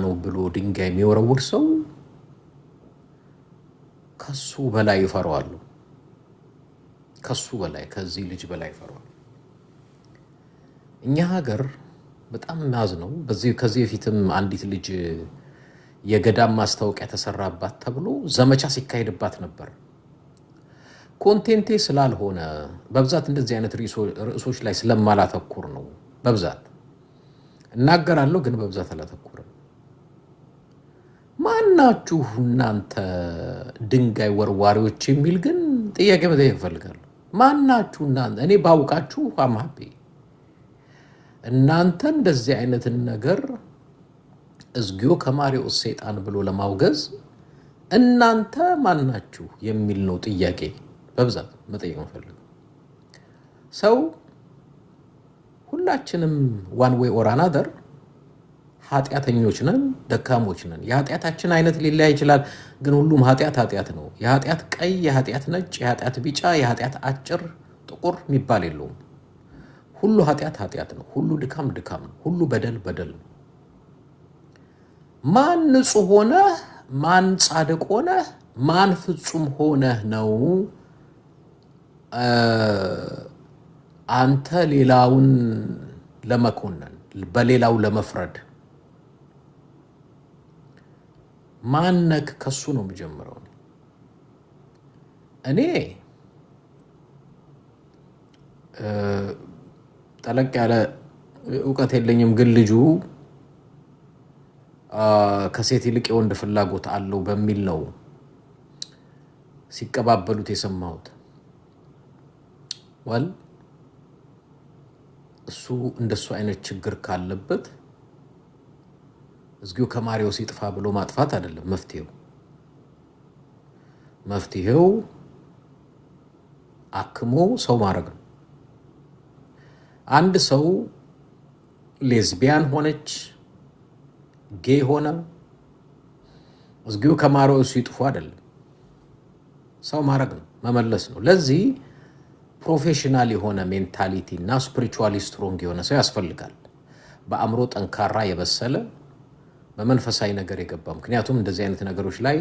ነው ብሎ ድንጋይ የሚወረውር ሰው ከሱ በላይ ይፈራዋል። ከሱ በላይ ከዚህ ልጅ በላይ ይፈራዋል። እኛ ሀገር በጣም ማዝ ነው። ከዚህ በፊትም አንዲት ልጅ የገዳም ማስታወቂያ ተሰራባት ተብሎ ዘመቻ ሲካሄድባት ነበር። ኮንቴንቴ ስላልሆነ በብዛት እንደዚህ አይነት ርዕሶች ላይ ስለማላተኩር ነው። በብዛት እናገራለሁ ግን በብዛት አላተኩርም። ማናችሁ እናንተ ድንጋይ ወርዋሪዎች የሚል ግን ጥያቄ መጠየቅ እፈልጋለሁ። ማናችሁ እናንተ? እኔ ባውቃችሁ አማቤ እናንተ እንደዚህ አይነትን ነገር እዝጊዮ ከማሪዎስ ሰይጣን ብሎ ለማውገዝ እናንተ ማናችሁ የሚል ነው ጥያቄ በብዛት መጠየቅ እፈልጋለሁ። ሰው ሁላችንም ዋን ዌይ ኦር አናዘር ኃጢአተኞች ነን፣ ደካሞች ነን። የኃጢአታችን አይነት ሊለያይ ይችላል፣ ግን ሁሉም ኃጢአት ነው። የኃጢአት ቀይ፣ የኃጢአት ነጭ፣ የኃጢአት ቢጫ፣ የኃጢአት አጭር ጥቁር የሚባል የለውም። ሁሉ ኃጢአት ነው። ሁሉ ድካም ነው። ሁሉ በደል ነው። ማን ንጹህ ሆነ፣ ማን ጻድቅ ሆነ፣ ማን ፍጹም ሆነ ነው አንተ ሌላውን ለመኮነን በሌላው ለመፍረድ? ማነክ ከሱ ነው የሚጀምረው። እኔ ጠለቅ ያለ እውቀት የለኝም፣ ግን ልጁ ከሴት ይልቅ የወንድ ፍላጎት አለው በሚል ነው ሲቀባበሉት የሰማሁት። ወል እሱ እንደሱ አይነት ችግር ካለበት እዝጊዮ ከማሪዎስ ይጥፋ ብሎ ማጥፋት አይደለም መፍትሄው አክሞ ሰው ማድረግ ነው። አንድ ሰው ሌዝቢያን ሆነች ጌይ ሆነ እዝጊዮ ከማሪዎስ ይጥፉ አይደለም፣ ሰው ማድረግ ነው፣ መመለስ ነው። ለዚህ ፕሮፌሽናል የሆነ ሜንታሊቲ እና ስፒሪቹዋሊ ስትሮንግ የሆነ ሰው ያስፈልጋል። በአእምሮ ጠንካራ የበሰለ በመንፈሳዊ ነገር የገባ። ምክንያቱም እንደዚህ አይነት ነገሮች ላይ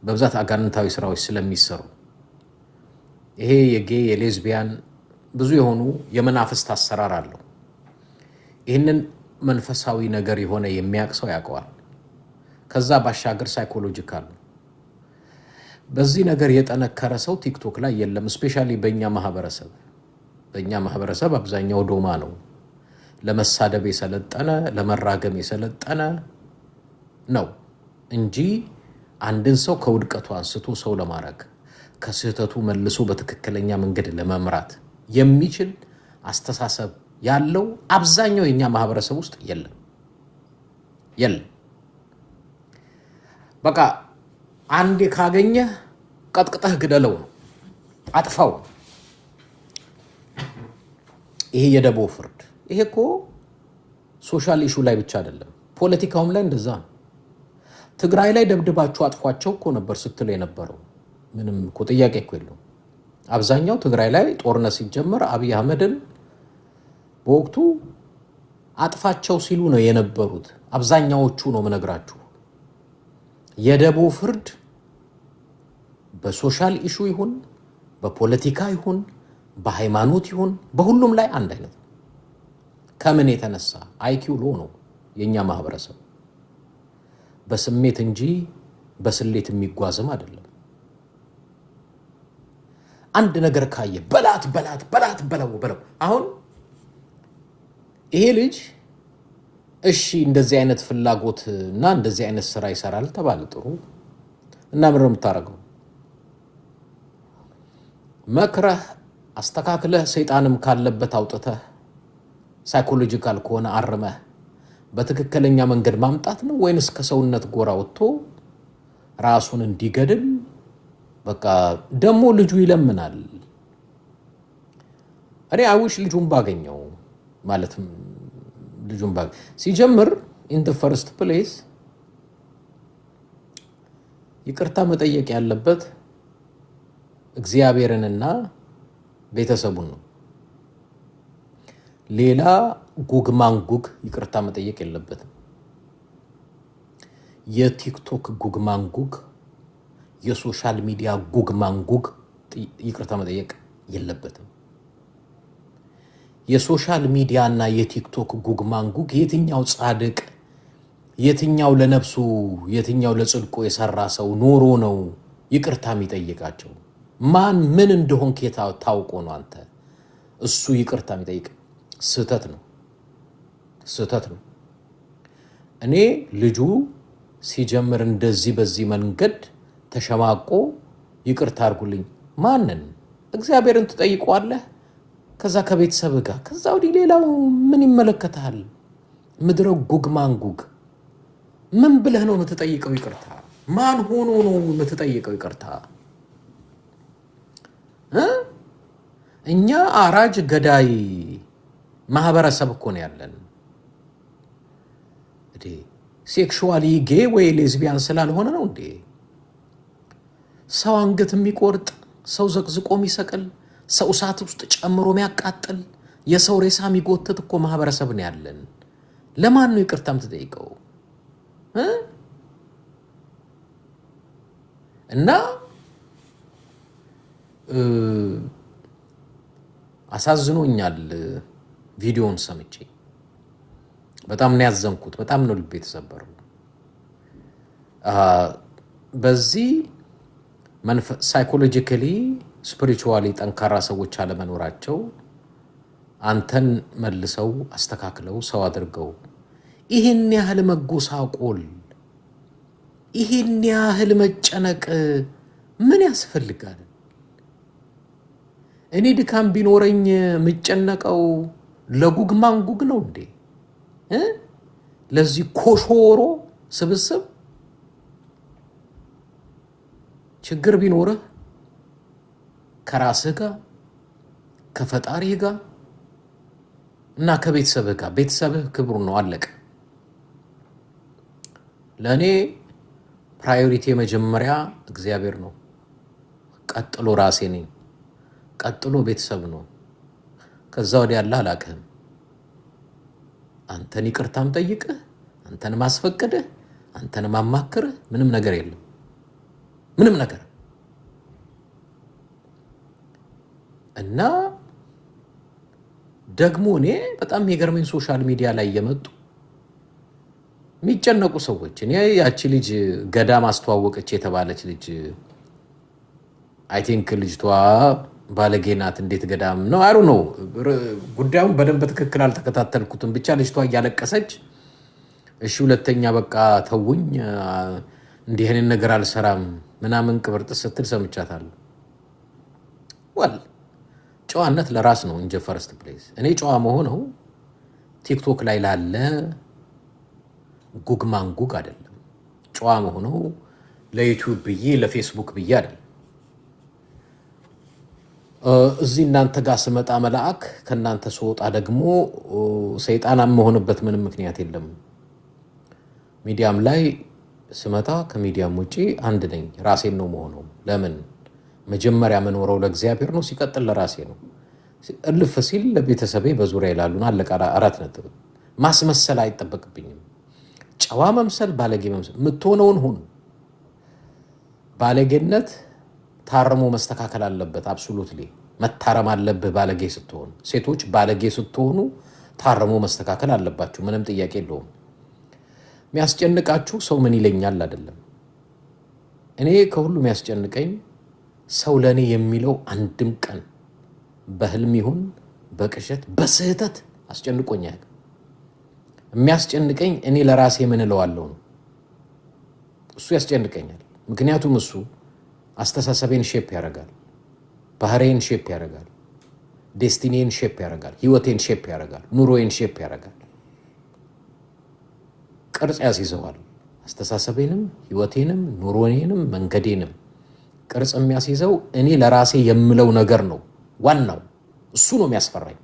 በብዛት አጋንንታዊ ስራዎች ስለሚሰሩ ይሄ የጌይ የሌዝቢያን ብዙ የሆኑ የመናፍስት አሰራር አለው። ይህንን መንፈሳዊ ነገር የሆነ የሚያውቅ ሰው ያውቀዋል። ከዛ ባሻገር ሳይኮሎጂካል ነው። በዚህ ነገር የጠነከረ ሰው ቲክቶክ ላይ የለም። ስፔሻሊ በእኛ ማህበረሰብ አብዛኛው ዶማ ነው። ለመሳደብ የሰለጠነ ለመራገም የሰለጠነ ነው እንጂ አንድን ሰው ከውድቀቱ አንስቶ ሰው ለማድረግ ከስህተቱ መልሶ በትክክለኛ መንገድ ለመምራት የሚችል አስተሳሰብ ያለው አብዛኛው የኛ ማህበረሰብ ውስጥ የለም። በቃ አንዴ ካገኘ ቀጥቅጠህ ግደለው ነው፣ አጥፋው። ይሄ የደቦ ፍርድ። ይሄ እኮ ሶሻል ኢሹ ላይ ብቻ አይደለም፣ ፖለቲካውም ላይ እንደዛ ነው። ትግራይ ላይ ደብድባችሁ አጥፏቸው እኮ ነበር ስትል የነበረው። ምንም እኮ ጥያቄ እኮ የለውም። አብዛኛው ትግራይ ላይ ጦርነት ሲጀመር አብይ አህመድን በወቅቱ አጥፋቸው ሲሉ ነው የነበሩት አብዛኛዎቹ ነው የምነግራችሁ። የደቦ ፍርድ በሶሻል ኢሹ ይሁን በፖለቲካ ይሁን በሃይማኖት ይሁን በሁሉም ላይ አንድ አይነት። ከምን የተነሳ አይኪው ሎ ነው የኛ ማህበረሰብ፣ በስሜት እንጂ በስሌት የሚጓዝም አይደለም። አንድ ነገር ካየ በላት በለው። አሁን ይሄ ልጅ እሺ እንደዚህ አይነት ፍላጎት እና እንደዚህ አይነት ስራ ይሰራል ተባለ፣ ጥሩ እና ምን ነው የምታረገው? መክረህ አስተካክለህ ሰይጣንም ካለበት አውጥተህ ሳይኮሎጂካል ከሆነ አርመህ በትክክለኛ መንገድ ማምጣት ነው ወይንስ ከሰውነት ጎራ ወጥቶ ራሱን እንዲገድል? በቃ ደሞ ልጁ ይለምናል። እኔ አውሽ ልጁን ባገኘው ማለትም ልጁን ሲጀምር in the first place ይቅርታ መጠየቅ ያለበት እግዚአብሔርንና ቤተሰቡን ነው። ሌላ ጉግ ማንጉግ ይቅርታ መጠየቅ የለበትም። የቲክቶክ ጉግ ማንጉግ የሶሻል ሚዲያ ጉግ ማንጉግ ይቅርታ መጠየቅ የለበትም። የሶሻል ሚዲያ እና የቲክቶክ ጉግ ማንጉግ የትኛው ጻድቅ የትኛው ለነፍሱ የትኛው ለጽድቁ የሰራ ሰው ኖሮ ነው ይቅርታ የሚጠይቃቸው? ማን ምን እንደሆን ታውቆ ነው አንተ እሱ ይቅርታ የሚጠይቅ? ስህተት ነው፣ ስህተት ነው። እኔ ልጁ ሲጀምር እንደዚህ በዚህ መንገድ ተሸማቆ ይቅርታ አድርጉልኝ ማንን? እግዚአብሔርን ትጠይቀዋለህ፣ ከዛ ከቤተሰብ ጋር፣ ከዛ ወዲህ ሌላው ምን ይመለከታል? ምድረ ጉግ ማንጉግ ምን ብለህ ነው የምትጠይቀው ይቅርታ? ማን ሆኖ ነው የምትጠይቀው ይቅርታ? እኛ አራጅ ገዳይ ማህበረሰብ እኮ ነው ያለን። እንዴ ሴክሹዋሊ ጌ ወይ ሌዝቢያን ስላልሆነ ነው እንዴ ሰው አንገት የሚቆርጥ፣ ሰው ዘቅዝቆ የሚሰቅል፣ ሰው እሳት ውስጥ ጨምሮ የሚያቃጥል፣ የሰው ሬሳ የሚጎትት እኮ ማህበረሰብ ነው ያለን። ለማን ነው ይቅርታ የምትጠይቀው? እና አሳዝኖኛል ቪዲዮውን ሰምቼ በጣም ነው ያዘንኩት። በጣም ነው ልቤ የተሰበረው። በዚህ ሳይኮሎጂካሊ ስፒሪቹዋሊ ጠንካራ ሰዎች አለመኖራቸው አንተን መልሰው አስተካክለው ሰው አድርገው ይህን ያህል መጎሳቆል፣ ይህን ያህል መጨነቅ ምን ያስፈልጋል? እኔ ድካም ቢኖረኝ የምጨነቀው ለጉግ ማንጉግ ነው እንዴ? ለዚህ ኮሾሮ ስብስብ ችግር ቢኖርህ ከራስህ ጋር ከፈጣሪህ ጋር እና ከቤተሰብህ ጋር፣ ቤተሰብህ ክብሩ ነው፣ አለቀ። ለእኔ ፕራዮሪቲ መጀመሪያ እግዚአብሔር ነው፣ ቀጥሎ ራሴ ነኝ፣ ቀጥሎ ቤተሰብ ነው። ከዛ ወዲያ ያለ አላውቅህም። አንተን ይቅርታም ጠይቅህ፣ አንተን ማስፈቀድህ፣ አንተን ማማክርህ ምንም ነገር የለም፣ ምንም ነገር። እና ደግሞ እኔ በጣም የገርመኝ ሶሻል ሚዲያ ላይ የመጡ የሚጨነቁ ሰዎች፣ እኔ ያቺ ልጅ ገዳም አስተዋወቀች የተባለች ልጅ አይ ቲንክ ልጅቷ ባለጌ ናት። እንዴት ገዳም ነው አሩ ነው ጉዳዩን በደንብ በትክክል አልተከታተልኩትም። ብቻ ልጅቷ እያለቀሰች እሺ ሁለተኛ በቃ ተውኝ፣ እንዲህ አይነት ነገር አልሰራም ምናምን ቅብርጥስ ስትል ሰምቻታለሁ። ወል ጨዋነት ለራስ ነው እንጂ ፈርስት ፕሌስ እኔ ጨዋ መሆነው ቲክቶክ ላይ ላለ ጉግ ማንጉግ አይደለም። ጨዋ መሆነው ለዩቲዩብ ብዬ ለፌስቡክ ብዬ አይደለም። እዚህ እናንተ ጋር ስመጣ መልአክ፣ ከእናንተ ስወጣ ደግሞ ሰይጣን የምሆንበት ምንም ምክንያት የለም። ሚዲያም ላይ ስመጣ ከሚዲያም ውጪ አንድ ነኝ፣ ራሴን ነው መሆነው። ለምን መጀመሪያ መኖረው ለእግዚአብሔር ነው፣ ሲቀጥል ለራሴ ነው። እልፍ ሲል ለቤተሰቤ በዙሪያ ይላሉን። አለቀ። አራት ነጥብ። ማስመሰል አይጠበቅብኝም። ጨዋ መምሰል፣ ባለጌ መምሰል፣ የምትሆነውን ሁን። ባለጌነት ታርሞ መስተካከል አለበት። አብሶሉትሊ መታረም አለብህ። ባለጌ ስትሆን፣ ሴቶች ባለጌ ስትሆኑ ታርሞ መስተካከል አለባችሁ። ምንም ጥያቄ የለውም። የሚያስጨንቃችሁ ሰው ምን ይለኛል አይደለም። እኔ ከሁሉ የሚያስጨንቀኝ ሰው ለእኔ የሚለው አንድም ቀን በህልም ይሁን በቅዠት በስህተት አስጨንቆኝ አያውቅም። የሚያስጨንቀኝ እኔ ለራሴ ምን እለዋለሁ ነው። እሱ ያስጨንቀኛል። ምክንያቱም እሱ አስተሳሰቤን ሼፕ ያደርጋል፣ ባህሬን ሼፕ ያደርጋል፣ ዴስቲኒን ሼፕ ያደርጋል፣ ህይወቴን ሼፕ ያደርጋል፣ ኑሮዬን ሼፕ ያደርጋል፣ ቅርጽ ያስይዘዋል። አስተሳሰቤንም ህይወቴንም ኑሮዬንም መንገዴንም ቅርጽ የሚያስይዘው እኔ ለራሴ የምለው ነገር ነው። ዋናው እሱ ነው የሚያስፈራኝ።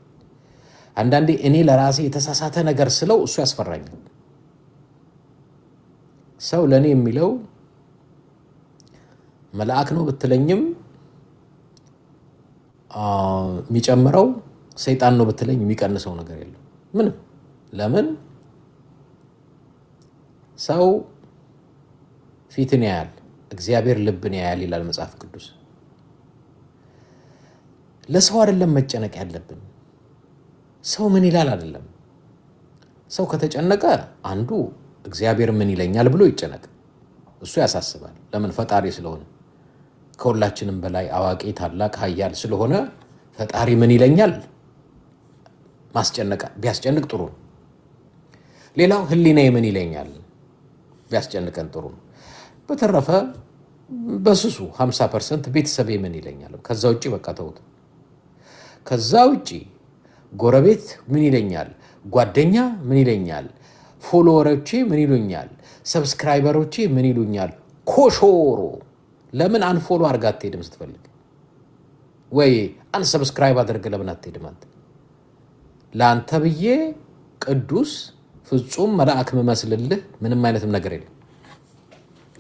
አንዳንዴ እኔ ለራሴ የተሳሳተ ነገር ስለው እሱ ያስፈራኛል። ሰው ለእኔ የሚለው መልአክ ነው ብትለኝም የሚጨምረው፣ ሰይጣን ነው ብትለኝ የሚቀንሰው ነገር የለም። ምንም። ለምን ሰው ፊትን ያያል፣ እግዚአብሔር ልብን ያያል ይላል መጽሐፍ ቅዱስ። ለሰው አይደለም መጨነቅ ያለብን። ሰው ምን ይላል አይደለም። ሰው ከተጨነቀ አንዱ እግዚአብሔር ምን ይለኛል ብሎ ይጨነቅ። እሱ ያሳስባል። ለምን? ፈጣሪ ስለሆነ፣ ከሁላችንም በላይ አዋቂ፣ ታላቅ፣ ኃያል ስለሆነ ፈጣሪ ምን ይለኛል ማስጨነቅ ቢያስጨንቅ ጥሩ ነው። ሌላው ህሊናዬ ምን ይለኛል ቢያስጨንቀን ጥሩ ነው። በተረፈ በስሱ 50% ቤተሰቤ ምን ይለኛል። ከዛ ውጭ በቃ ተውት። ከዛ ውጭ ጎረቤት ምን ይለኛል፣ ጓደኛ ምን ይለኛል፣ ፎሎወሮቼ ምን ይሉኛል፣ ሰብስክራይበሮቼ ምን ይሉኛል። ኮሾሮ ለምን አንፎሎ አድርጋ አትሄድም? ስትፈልግ ወይ አንሰብስክራይብ አድርግ ለምን አትሄድም? አንተ ለአንተ ብዬ ቅዱስ ፍጹም መልአክ መመስልልህ ምንም አይነትም ነገር የለም።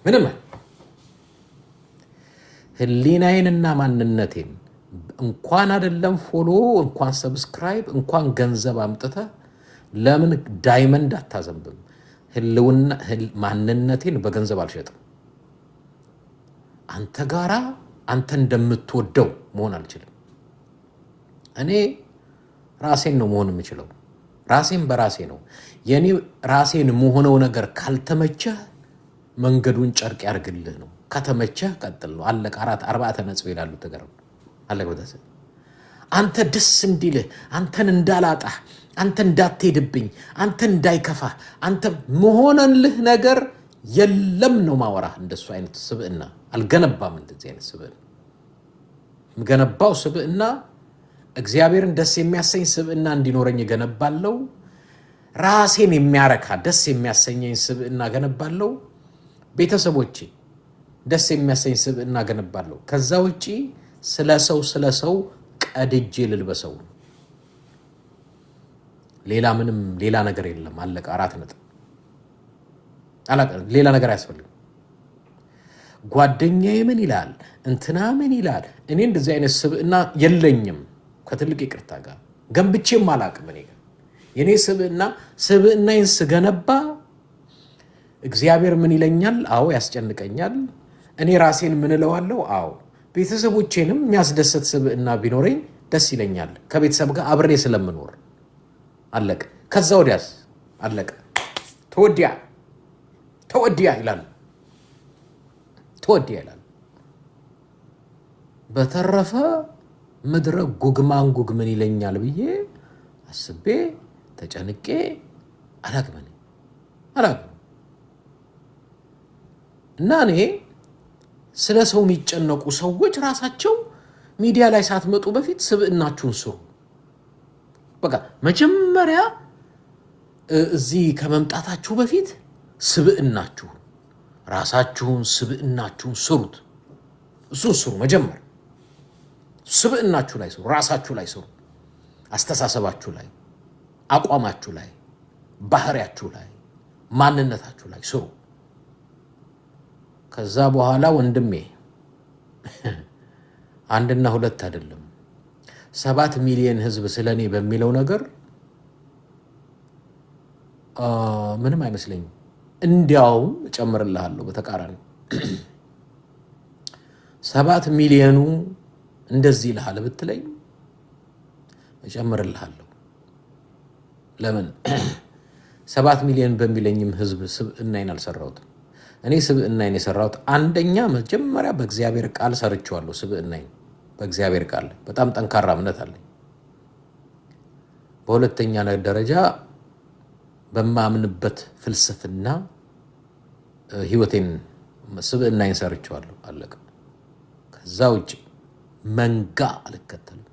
ምንም ህሊናዬንና ማንነቴን እንኳን አይደለም ፎሎ እንኳን ሰብስክራይብ እንኳን ገንዘብ አምጥተ ለምን ዳይመንድ አታዘንብም? ህልውና ማንነቴን በገንዘብ አልሸጥም። አንተ ጋራ አንተ እንደምትወደው መሆን አልችልም። እኔ ራሴን ነው መሆን የምችለው። ራሴን በራሴ ነው። የኔ ራሴን መሆነው ነገር ካልተመቸህ መንገዱን ጨርቅ ያርግልህ ነው። ከተመቸህ ቀጥል ነው። አለቀ። 4 ነጥብ ይላሉ ተገረም አለቀ። በተሰ አንተ ደስ እንዲልህ፣ አንተን እንዳላጣህ፣ አንተ እንዳትሄድብኝ፣ አንተ እንዳይከፋ፣ አንተ መሆነልህ ነገር የለም ነው ማወራህ። እንደሱ አይነት ስብዕና አልገነባም። እንደዚህ አይነት ስብዕና የምገነባው ስብዕና እግዚአብሔርን ደስ የሚያሰኝ ስብዕና እንዲኖረኝ ገነባለው። ራሴን የሚያረካ ደስ የሚያሰኘኝ ስብዕና ገነባለው። ቤተሰቦቼ ደስ የሚያሰኝ ስብዕና ገነባለው። ከዛ ውጪ ስለ ሰው ቀድጄ ልልበሰው። ሌላ ምንም ሌላ ነገር የለም። አለቀ። 4 ነጥብ። ሌላ ነገር አያስፈልግም። ጓደኛዬ ምን ይላል፣ እንትና ምን ይላል። እኔ እንደዚህ አይነት ስብዕና የለኝም። ከትልቅ ይቅርታ ጋር ገንብቼም አላቅም። እኔ ጋር የኔ ስብዕናዬን ስገነባ እግዚአብሔር ምን ይለኛል? አዎ ያስጨንቀኛል። እኔ ራሴን ምን እለዋለሁ? አዎ ቤተሰቦቼንም የሚያስደስት ስብዕና ቢኖረኝ ደስ ይለኛል። ከቤተሰብ ጋር አብሬ ስለምኖር አለቀ። ከዛ ወዲያስ አለቀ። ተወዲያ ይላል። በተረፈ ምድረ ጉግማንጉግ ምን ይለኛል ብዬ አስቤ ተጨንቄ አላቅም። እና እኔ ስለ ሰው የሚጨነቁ ሰዎች ራሳቸው ሚዲያ ላይ ሳትመጡ በፊት ስብዕናችሁን ስሩ። በቃ መጀመሪያ እዚህ ከመምጣታችሁ በፊት ራሳችሁን ስብዕናችሁን ስሩት። እሱን ስሩ። መጀመሪያ ስብዕናችሁ ላይ ስሩ፣ ራሳችሁ ላይ ስሩ፣ አስተሳሰባችሁ ላይ፣ አቋማችሁ ላይ፣ ባህሪያችሁ ላይ፣ ማንነታችሁ ላይ ስሩ። ከዛ በኋላ ወንድሜ 1 እና 2 አይደለም 7 ሚሊዮን ህዝብ ስለኔ በሚለው ነገር ምንም አይመስለኝም። እንዲያውም እጨምርልሃለሁ በተቃራኒ 7 ሚሊዮኑ እንደዚህ ይልሃል ብትለኝ እጨምርልሃለሁ። ለምን 7 ሚሊዮን በሚለኝም ህዝብ ስብዕናዬን አልሰራሁትም። እኔ ስብዕናዬን የሰራሁት አንደኛ መጀመሪያ በእግዚአብሔር ቃል ሰርቼዋለሁ። ስብዕናዬን በእግዚአብሔር ቃል በጣም ጠንካራ እምነት አለኝ። በሁለተኛ ደረጃ በማምንበት ፍልስፍና ህይወቴን ስብዕናዬን ሰርቼዋለሁ። አለቀ። ከዛ ውጭ መንጋ አልከተልም።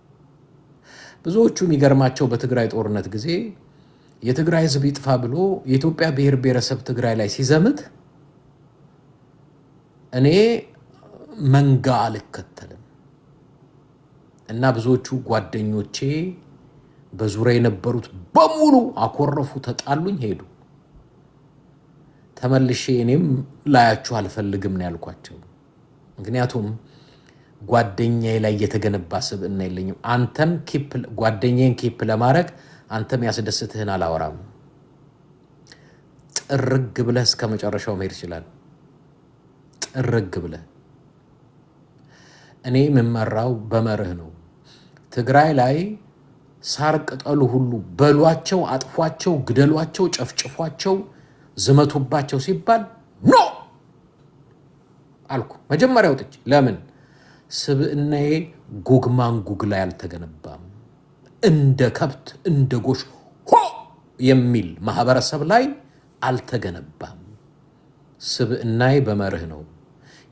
ብዙዎቹ የሚገርማቸው በትግራይ ጦርነት ጊዜ የትግራይ ህዝብ ይጥፋ ብሎ የኢትዮጵያ ብሔር ብሔረሰብ ትግራይ ላይ ሲዘምት እኔ መንጋ አልከተልም እና ብዙዎቹ ጓደኞቼ በዙሪያ የነበሩት በሙሉ አኮረፉ፣ ተጣሉኝ፣ ሄዱ። ተመልሼ እኔም ላያችሁ አልፈልግም ነው ያልኳቸው። ምክንያቱም ጓደኛዬ ላይ የተገነባ ስብዕና የለኝም። አንተን ጓደኛዬን ኪፕ ለማድረግ አንተም ያስደስትህን አላወራም። ጥርግ ብለህ እስከ መጨረሻው መሄድ ይችላል። ጥርግ ብለህ እኔ የምመራው በመርህ ነው። ትግራይ ላይ ሳር ቅጠሉ ሁሉ በሏቸው፣ አጥፏቸው፣ ግደሏቸው፣ ጨፍጭፏቸው፣ ዝመቱባቸው ሲባል ኖ አልኩ። መጀመሪያ ወጥቼ ለምን ስብዕናዬ ጉግማንጉግ ላይ አልተገነባም። እንደ ከብት እንደ ጎሽ ሆ የሚል ማህበረሰብ ላይ አልተገነባም። ስብዕናዬ በመርህ ነው።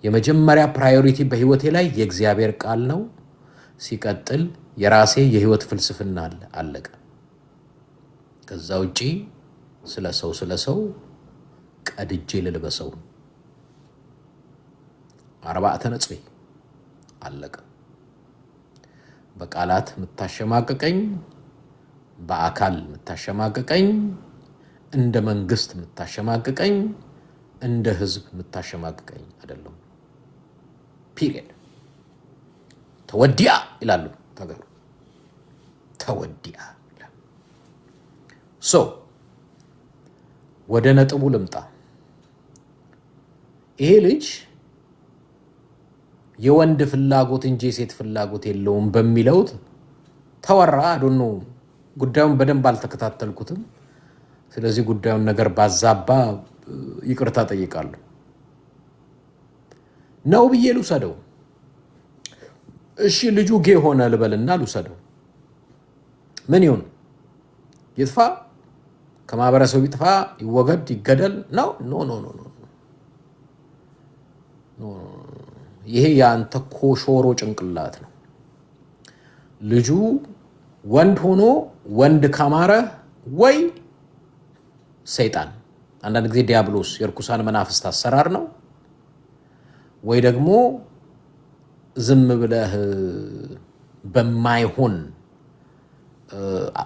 የመጀመሪያ ፕራዮሪቲ በህይወቴ ላይ የእግዚአብሔር ቃል ነው። ሲቀጥል የራሴ የህይወት ፍልስፍና አለ። አለቀ። ከዛ ውጪ ስለ ሰው ቀድጄ ልልበሰው 40 ነጥብ አለቀ። በቃላት የምታሸማቀቀኝ፣ በአካል የምታሸማቀቀኝ፣ እንደ መንግስት የምታሸማቀቀኝ፣ እንደ ህዝብ የምታሸማቀቀኝ አይደለም። ፒሪየድ። ተወዲያ ይላሉ ተገሩ። ተወዲያ ሶ ወደ ነጥቡ ልምጣ። ይሄ ልጅ የወንድ ፍላጎት እንጂ የሴት ፍላጎት የለውም በሚለው ተወራ። አዶኖ ጉዳዩን በደንብ አልተከታተልኩትም። ስለዚህ ጉዳዩን ነገር ባዛባ ይቅርታ ጠይቃለሁ። ነው ብዬ ልውሰደው። እሺ ልጁ ጌ ሆነ ልበልና ልውሰደው። ምን ይሁን? ይጥፋ? ከማህበረሰቡ ይጥፋ? ይወገድ? ይገደል? ነው ኖ ኖ ኖ ኖ ኖ። ይሄ ያንተ ኮሾሮ ጭንቅላት ነው። ልጁ ወንድ ሆኖ ወንድ ካማረ ወይ ሰይጣን፣ አንዳንድ ጊዜ ዲያብሎስ የርኩሳን መናፍስት አሰራር ነው፣ ወይ ደግሞ ዝም ብለህ በማይሆን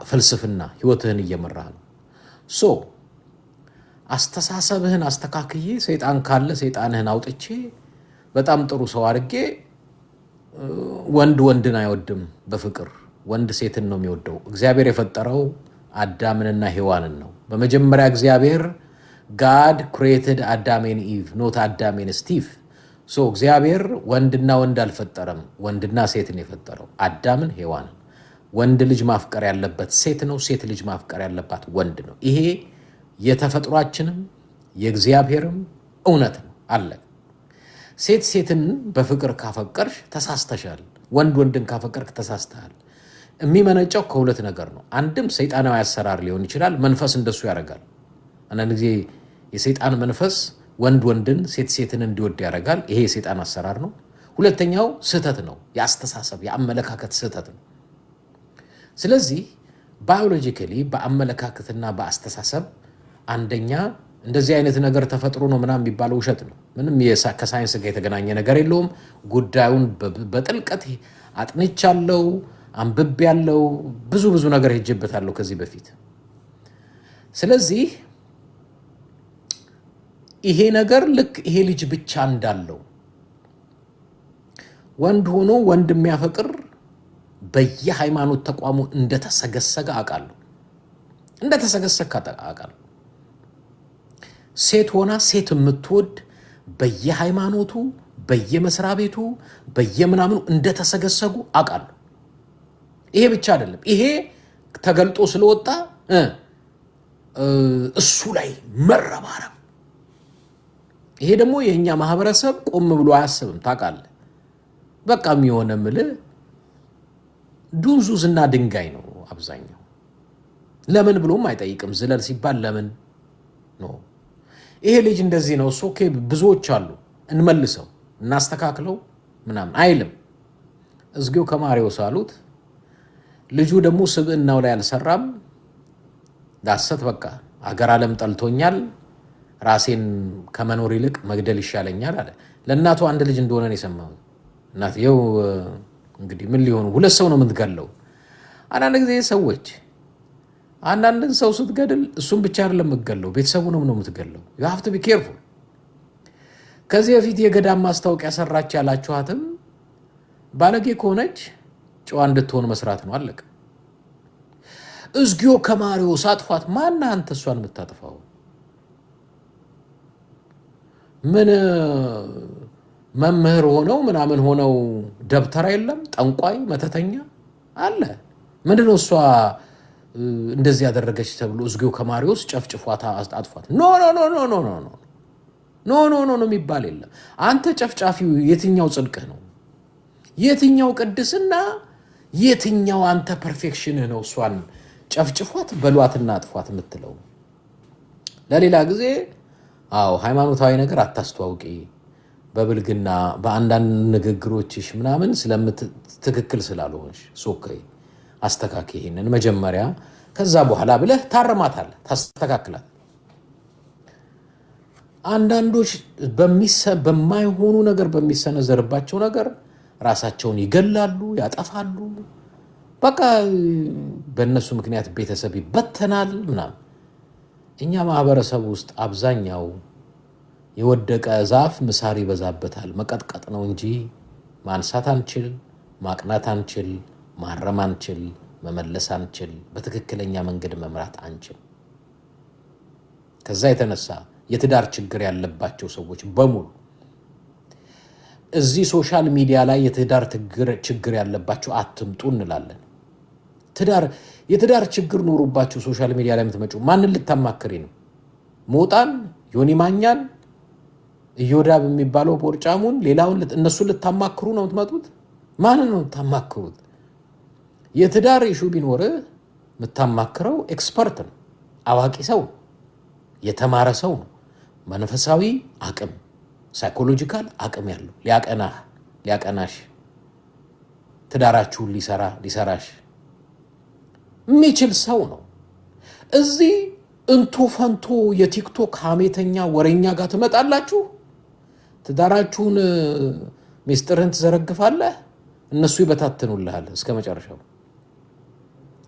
ፍልስፍና ህይወትህን እየመራህ ነው። ሶ አስተሳሰብህን አስተካክዬ ሰይጣን ካለ ሰይጣንህን አውጥቼ በጣም ጥሩ ሰው አድርጌ ወንድ ወንድን አይወድም በፍቅር ወንድ ሴትን ነው የሚወደው። እግዚአብሔር የፈጠረው አዳምንና ሔዋንን ነው። በመጀመሪያ እግዚአብሔር ጋድ ክሬትድ አዳሜን ኢቭ ኖት አዳሜን ስቲቭ። ሶ እግዚአብሔር ወንድና ወንድ አልፈጠረም፣ ወንድና ሴትን የፈጠረው አዳምን ሔዋንን። ወንድ ልጅ ማፍቀር ያለበት ሴት ነው፣ ሴት ልጅ ማፍቀር ያለባት ወንድ ነው። ይሄ የተፈጥሯችንም የእግዚአብሔርም እውነት ነው አለ። ሴት ሴትን በፍቅር ካፈቀርሽ ተሳስተሻል፣ ወንድ ወንድን ካፈቀርክ ተሳስተሃል። የሚመነጨው ከሁለት ነገር ነው። አንድም ሰይጣናዊ አሰራር ሊሆን ይችላል። መንፈስ እንደሱ ያደርጋል። አንዳንድ ጊዜ የሰይጣን መንፈስ ወንድ ወንድን ሴት ሴትን እንዲወድ ያደርጋል። ይሄ የሰይጣን አሰራር ነው። ሁለተኛው ስህተት ነው፣ የአስተሳሰብ የአመለካከት ስህተት ነው። ስለዚህ ባዮሎጂካሊ በአመለካከትና በአስተሳሰብ አንደኛ እንደዚህ አይነት ነገር ተፈጥሮ ነው ምናምን የሚባለው ውሸት ነው። ምንም ከሳይንስ ጋር የተገናኘ ነገር የለውም። ጉዳዩን በጥልቀት አጥንቻለሁ፣ አንብቤያለሁ፣ ብዙ ነገር ሄጄበታለሁ ከዚህ በፊት። ስለዚህ ይሄ ነገር ልክ ይሄ ልጅ ብቻ እንዳለው ወንድ ሆኖ ወንድ የሚያፈቅር በየሃይማኖት ተቋሙ እንደተሰገሰገ አውቃለሁ። እንደተሰገሰገ አውቃለሁ። ሴት ሆና ሴት የምትወድ በየሃይማኖቱ በየመስሪያ ቤቱ በየምናምኑ እንደተሰገሰጉ አውቃለሁ። ይሄ ብቻ አይደለም። ይሄ ተገልጦ ስለወጣ እሱ ላይ መረባረብ። ይሄ ደግሞ የኛ ማህበረሰብ ቆም ብሎ አያስብም። ታውቃለህ፣ በቃ የሚሆነ ምልህ ዱንዙዝና ድንጋይ ነው አብዛኛው። ለምን ብሎም አይጠይቅም። ዝለል ሲባል ለምን ነው? ይሄ ልጅ እንደዚህ ነው እሱ ኦኬ፣ ብዙዎች አሉ፣ እንመልሰው፣ እናስተካክለው ምናምን አይልም። እዝጌው ከማሪዎስ አሉት። ልጁ ደግሞ ስብዕናው ላይ አልሰራም። ዳሰት በቃ አገር ዓለም ጠልቶኛል፣ ራሴን ከመኖር ይልቅ መግደል ይሻለኛል አለ። ለእናቱ አንድ ልጅ እንደሆነ ነው የሰማው። እናትየው እንግዲህ ምን ሊሆኑ ሁለት ሰው ነው የምትገለው። አንዳንድ ጊዜ ሰዎች አንዳንድን ሰው ስትገድል እሱም ብቻ አይደለም የምትገለው፣ ቤተሰቡንም ነው የምትገለው። you have to be careful። ከዚህ በፊት የገዳም ማስታወቂያ ሰራች ያላችኋትም ባለጌ ከሆነች ጨዋ እንድትሆን መስራት ነው። አለቀ። እዝጊዮ ከማሪዎስ አጥፋት። ማን አንተ እሷን የምታጥፋው? ምን መምህር ሆነው ምናምን ሆነው ደብተራ የለም ጠንቋይ መተተኛ አለ። ምንድነው እሷ እንደዚህ ያደረገች ተብሎ እዝጌው ከማሪዎስ ጨፍጭፏት አጥፏት? ኖ ኖ ኖ ኖ ኖ ኖ ኖ ኖ ኖ ኖ የሚባል የለም። አንተ ጨፍጫፊው የትኛው ጽድቅህ ነው? የትኛው ቅድስና? የትኛው አንተ ፐርፌክሽንህ ነው? እሷን ጨፍጭፏት በሏትና አጥፏት የምትለው ለሌላ ጊዜ። አዎ ሃይማኖታዊ ነገር አታስተዋውቂ በብልግና በአንዳንድ ንግግሮችሽ ምናምን ትክክል ስላልሆንሽ ሶከይ አስተካክ ይሄንን መጀመሪያ፣ ከዛ በኋላ ብለህ ታረማታለህ፣ ታስተካክላት። አንዳንዶች በማይሆኑ ነገር በሚሰነዘርባቸው ነገር ራሳቸውን ይገላሉ፣ ያጠፋሉ። በቃ በእነሱ ምክንያት ቤተሰብ ይበተናል ምናምን። እኛ ማህበረሰብ ውስጥ አብዛኛው የወደቀ ዛፍ ምሳር ይበዛበታል። መቀጥቀጥ ነው እንጂ ማንሳት አንችል፣ ማቅናት አንችል፣ ማረም አንችል፣ መመለስ አንችል፣ በትክክለኛ መንገድ መምራት አንችል። ከዛ የተነሳ የትዳር ችግር ያለባቸው ሰዎች በሙሉ እዚህ ሶሻል ሚዲያ ላይ የትዳር ችግር ያለባቸው አትምጡ እንላለን። የትዳር ችግር ኖሮባቸው ሶሻል ሚዲያ ላይ የምትመጪው ማንን ልታማክሪ ነው? ሞጣን፣ ዮኒ ማኛን፣ እዮዳብ የሚባለው ቦርጫሙን፣ ሌላውን እነሱን ልታማክሩ ነው የምትመጡት? ማንን ነው የምታማክሩት? የትዳር ኢሹ ቢኖር የምታማክረው ኤክስፐርት ነው፣ አዋቂ ሰው፣ የተማረ ሰው ነው። መንፈሳዊ አቅም ሳይኮሎጂካል አቅም ያለው ሊያቀናሽ ትዳራችሁን ሊሰራሽ የሚችል ሰው ነው። እዚህ እንቶ ፈንቶ የቲክቶክ ሀሜተኛ ወሬኛ ጋር ትመጣላችሁ። ትዳራችሁን ሚስጥርህን ትዘረግፋለህ፣ እነሱ ይበታትኑልሃል እስከ መጨረሻው።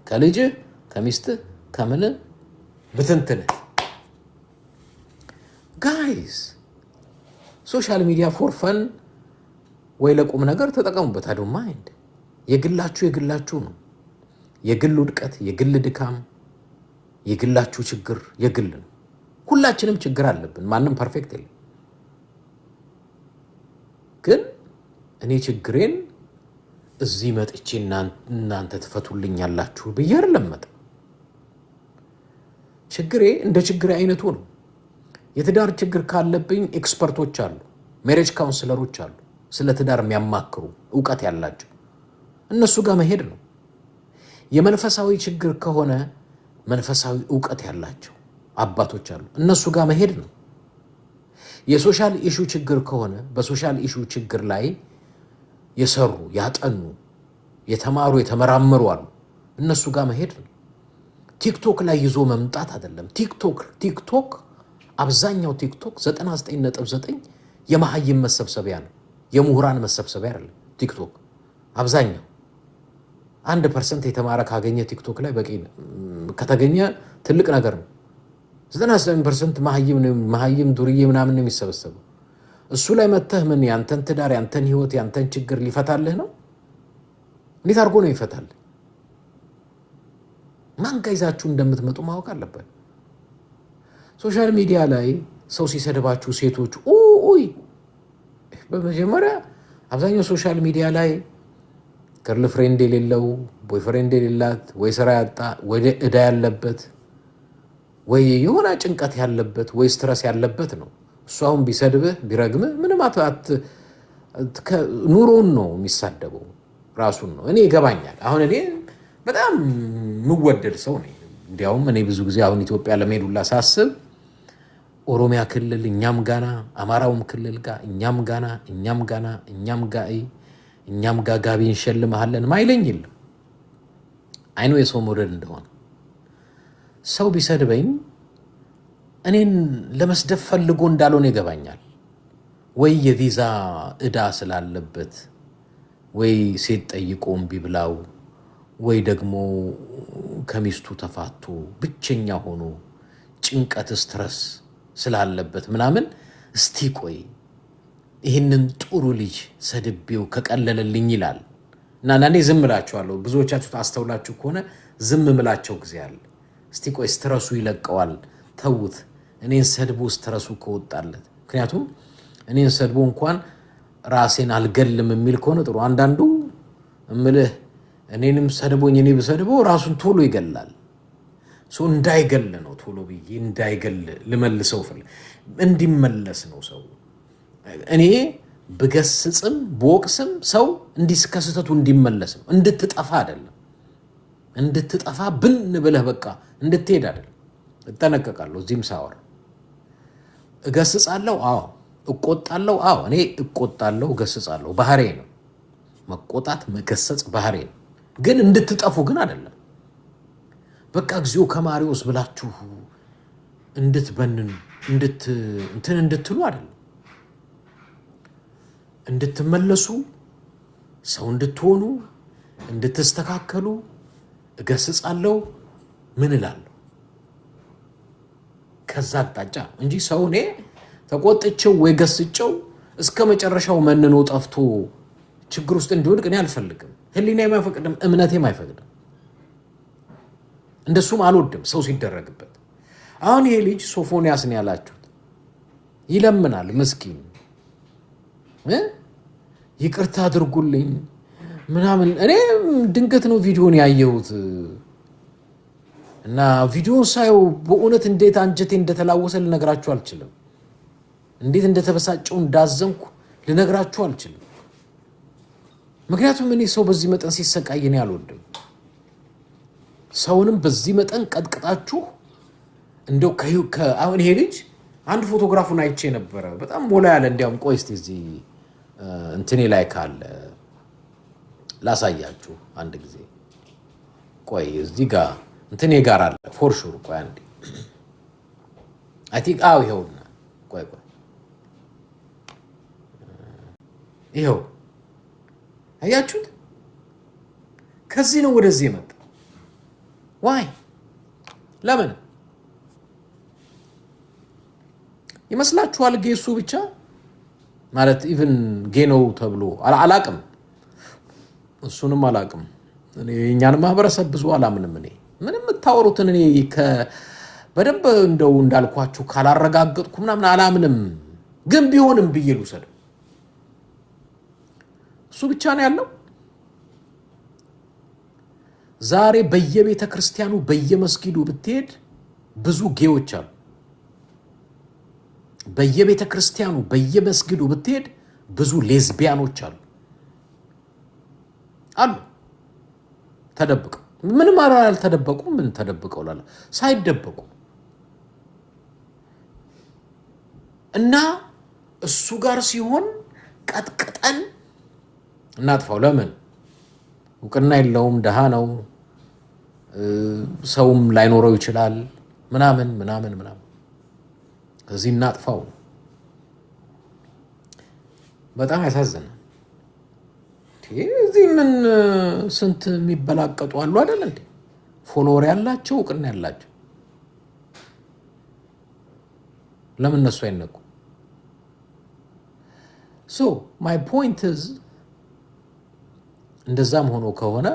ከልጅህ ከሚስትህ ከምን ብትንትንህ። ጋይስ ሶሻል ሚዲያ ፎር ፈን ወይ ለቁም ነገር ተጠቀሙበት። አዶ ማይንድ የግላችሁ ነው። የግል ውድቀት፣ የግል ድካም፣ የግላችሁ ችግር የግል ነው። ሁላችንም ችግር አለብን። ማንም ፐርፌክት የለም። ግን እኔ ችግሬን እዚህ መጥቼ እናንተ ትፈቱልኛላችሁ ብዬ አይደለም መጣ። ችግሬ እንደ ችግሬ አይነቱ ነው። የትዳር ችግር ካለብኝ ኤክስፐርቶች አሉ፣ ሜሬጅ ካውንስለሮች አሉ፣ ስለ ትዳር የሚያማክሩ እውቀት ያላቸው፣ እነሱ ጋር መሄድ ነው። የመንፈሳዊ ችግር ከሆነ መንፈሳዊ እውቀት ያላቸው አባቶች አሉ፣ እነሱ ጋር መሄድ ነው። የሶሻል ኢሹ ችግር ከሆነ በሶሻል ኢሹ ችግር ላይ የሰሩ ያጠኑ የተማሩ የተመራመሩ አሉ፣ እነሱ ጋር መሄድ ነው። ቲክቶክ ላይ ይዞ መምጣት አይደለም። ቲክቶክ አብዛኛው ቲክቶክ 99.9 የመሀይም መሰብሰቢያ ነው፣ የምሁራን መሰብሰቢያ አይደለም። ቲክቶክ አብዛኛው 1% የተማረ ካገኘ ቲክቶክ ላይ በቂ ከተገኘ ትልቅ ነገር ነው። 99% መሀይም ዱርዬ ምናምን ነው የሚሰበሰበው። እሱ ላይ መተህ ምን ያንተን ትዳር ያንተን ህይወት ያንተን ችግር ሊፈታልህ ነው? እንዴት አድርጎ ነው ይፈታልህ? ማን ጋር ይዛችሁ እንደምትመጡ ማወቅ አለበት። ሶሻል ሚዲያ ላይ ሰው ሲሰድባችሁ ሴቶች ኡይ፣ በመጀመሪያ አብዛኛው ሶሻል ሚዲያ ላይ ገርል ፍሬንድ የሌለው ቦይ ፍሬንድ የሌላት ወይ ስራ ያጣ ወይ ዕዳ ያለበት ወይ የሆነ ጭንቀት ያለበት ወይ ስትረስ ያለበት ነው። እሷውን ቢሰድብህ ቢረግምህ ምንም ኑሮውን ነው የሚሳደበው፣ ራሱን ነው። እኔ ይገባኛል። አሁን እኔ በጣም የምወደድ ሰው ነኝ። እንዲያውም እኔ ብዙ ጊዜ አሁን ኢትዮጵያ ለመሄድ ሁላ ሳስብ ኦሮሚያ ክልል እኛም ጋና፣ አማራውም ክልል ጋር እኛም ጋ ጋቢ እንሸልምሃለን ማይለኝ የለም። አይኖ የሰው መውደድ እንደሆነ ሰው ቢሰድበኝ እኔን ለመስደብ ፈልጎ እንዳልሆነ ይገባኛል። ወይ የቪዛ ዕዳ ስላለበት፣ ወይ ሴት ጠይቆ እምቢ ብላው፣ ወይ ደግሞ ከሚስቱ ተፋቶ ብቸኛ ሆኖ ጭንቀት ስትረስ ስላለበት ምናምን እስቲ ቆይ ይህንን ጥሩ ልጅ ሰድቤው ከቀለለልኝ ይላል እና እኔ ዝም እላቸዋለሁ። ብዙዎቻችሁ ታስተውላችሁ ከሆነ ዝም ምላቸው ጊዜ አለ። እስቲ ቆይ ስትረሱ ይለቀዋል፣ ተውት። እኔን ሰድቦ ስትረሱ ከወጣለት፣ ምክንያቱም እኔን ሰድቦ እንኳን ራሴን አልገልም የሚል ከሆነ ጥሩ። አንዳንዱ እምልህ እኔንም ሰድቦኝ እኔ ብሰድበው ራሱን ቶሎ ይገላል። ሰው እንዳይገል ነው ቶሎ ብዬ እንዳይገል ልመልሰው እንዲመለስ ነው ሰው። እኔ ብገስጽም በወቅስም ሰው ከስህተቱ እንዲመለስ ነው፣ እንድትጠፋ አይደለም። እንድትጠፋ ብን ብለህ በቃ እንድትሄድ አይደለም። እጠነቀቃለሁ። እዚህም ሳወራ እገስጻለሁ። አዎ እቆጣለሁ። አዎ እኔ እቆጣለሁ፣ እገስጻለሁ። ባህሬ ነው መቆጣት፣ መገሰጽ ባህሬ ነው። ግን እንድትጠፉ ግን አይደለም። በቃ እግዚኦ ከማሪዎስ ብላችሁ እንድትበንኑ እንትን እንድትሉ አይደለም። እንድትመለሱ፣ ሰው እንድትሆኑ፣ እንድትስተካከሉ እገስጻለሁ። ምን እላለሁ? ከዛ አቅጣጫ እንጂ ሰው እኔ ተቆጥቼው ወይ ገስጨው እስከ መጨረሻው መንኖ ጠፍቶ ችግር ውስጥ እንዲወድቅ እኔ አልፈልግም። ህሊናዬም አይፈቅድም፣ እምነቴም አይፈቅድም። እንደሱም አልወድም ሰው ሲደረግበት። አሁን ይሄ ልጅ ሶፎንያስ ነው ያላችሁት፣ ይለምናል ምስኪን፣ ይቅርታ አድርጉልኝ ምናምን። እኔ ድንገት ነው ቪዲዮን ያየሁት እና ቪዲዮን ሳየው በእውነት እንዴት አንጀቴ እንደተላወሰ ልነግራችሁ አልችልም። እንዴት እንደተበሳጨው እንዳዘንኩ ልነግራችሁ አልችልም። ምክንያቱም እኔ ሰው በዚህ መጠን ሲሰቃይ እኔ አልወድም። ሰውንም በዚህ መጠን ቀጥቅጣችሁ እንደው አሁን ይሄ ልጅ አንድ ፎቶግራፉን አይቼ ነበረ፣ በጣም ሞላ ያለ። እንዲያውም ቆይ እስቲ እዚህ እንትኔ ላይ ካለ ላሳያችሁ አንድ ጊዜ። ቆይ እዚህ ጋር እንትኔ ጋር አለ ፎር ሹር። ቆይ አንዴ አይ ቲንክ ይኸውና፣ ቆይ ይኸው አያችሁት? ከዚህ ነው ወደዚህ የመጣ። ዋይ ለምን ይመስላችኋል? ጌሱ ብቻ ማለት ኢቭን ጌነው ተብሎ አላቅም፣ እሱንም አላቅም። እኔ የእኛን ማህበረሰብ ብዙ አላምንም። እኔ ምንም የምታወሩትን እኔ በደንብ እንደው እንዳልኳችሁ ካላረጋገጥኩ ምናምን አላምንም። ግን ቢሆንም ብዬ ልውሰድ። እሱ ብቻ ነው ያለው። ዛሬ በየቤተ ክርስቲያኑ በየመስጊዱ ብትሄድ ብዙ ጌዎች አሉ። በየቤተ ክርስቲያኑ በየመስጊዱ ብትሄድ ብዙ ሌዝቢያኖች አሉ ተደብቀው። ምንም አልተደበቁ። ምን ተደብቀው ላለ ሳይደበቁ እና እሱ ጋር ሲሆን ቀጥቀጠን እናጥፋው። ለምን? እውቅና የለውም፣ ደሃ ነው፣ ሰውም ላይኖረው ይችላል ምናምን ምናምን ምናምን። እዚህ እናጥፋው። በጣም ያሳዝናል። እዚህ ምን ስንት የሚበላቀጡ አሉ አይደል እንዴ? ፎሎወር ያላቸው እውቅና ያላቸው። ለምን እነሱ አይነቁ? ሶ ማይ ፖይንት ኢዝ እንደዛም ሆኖ ከሆነ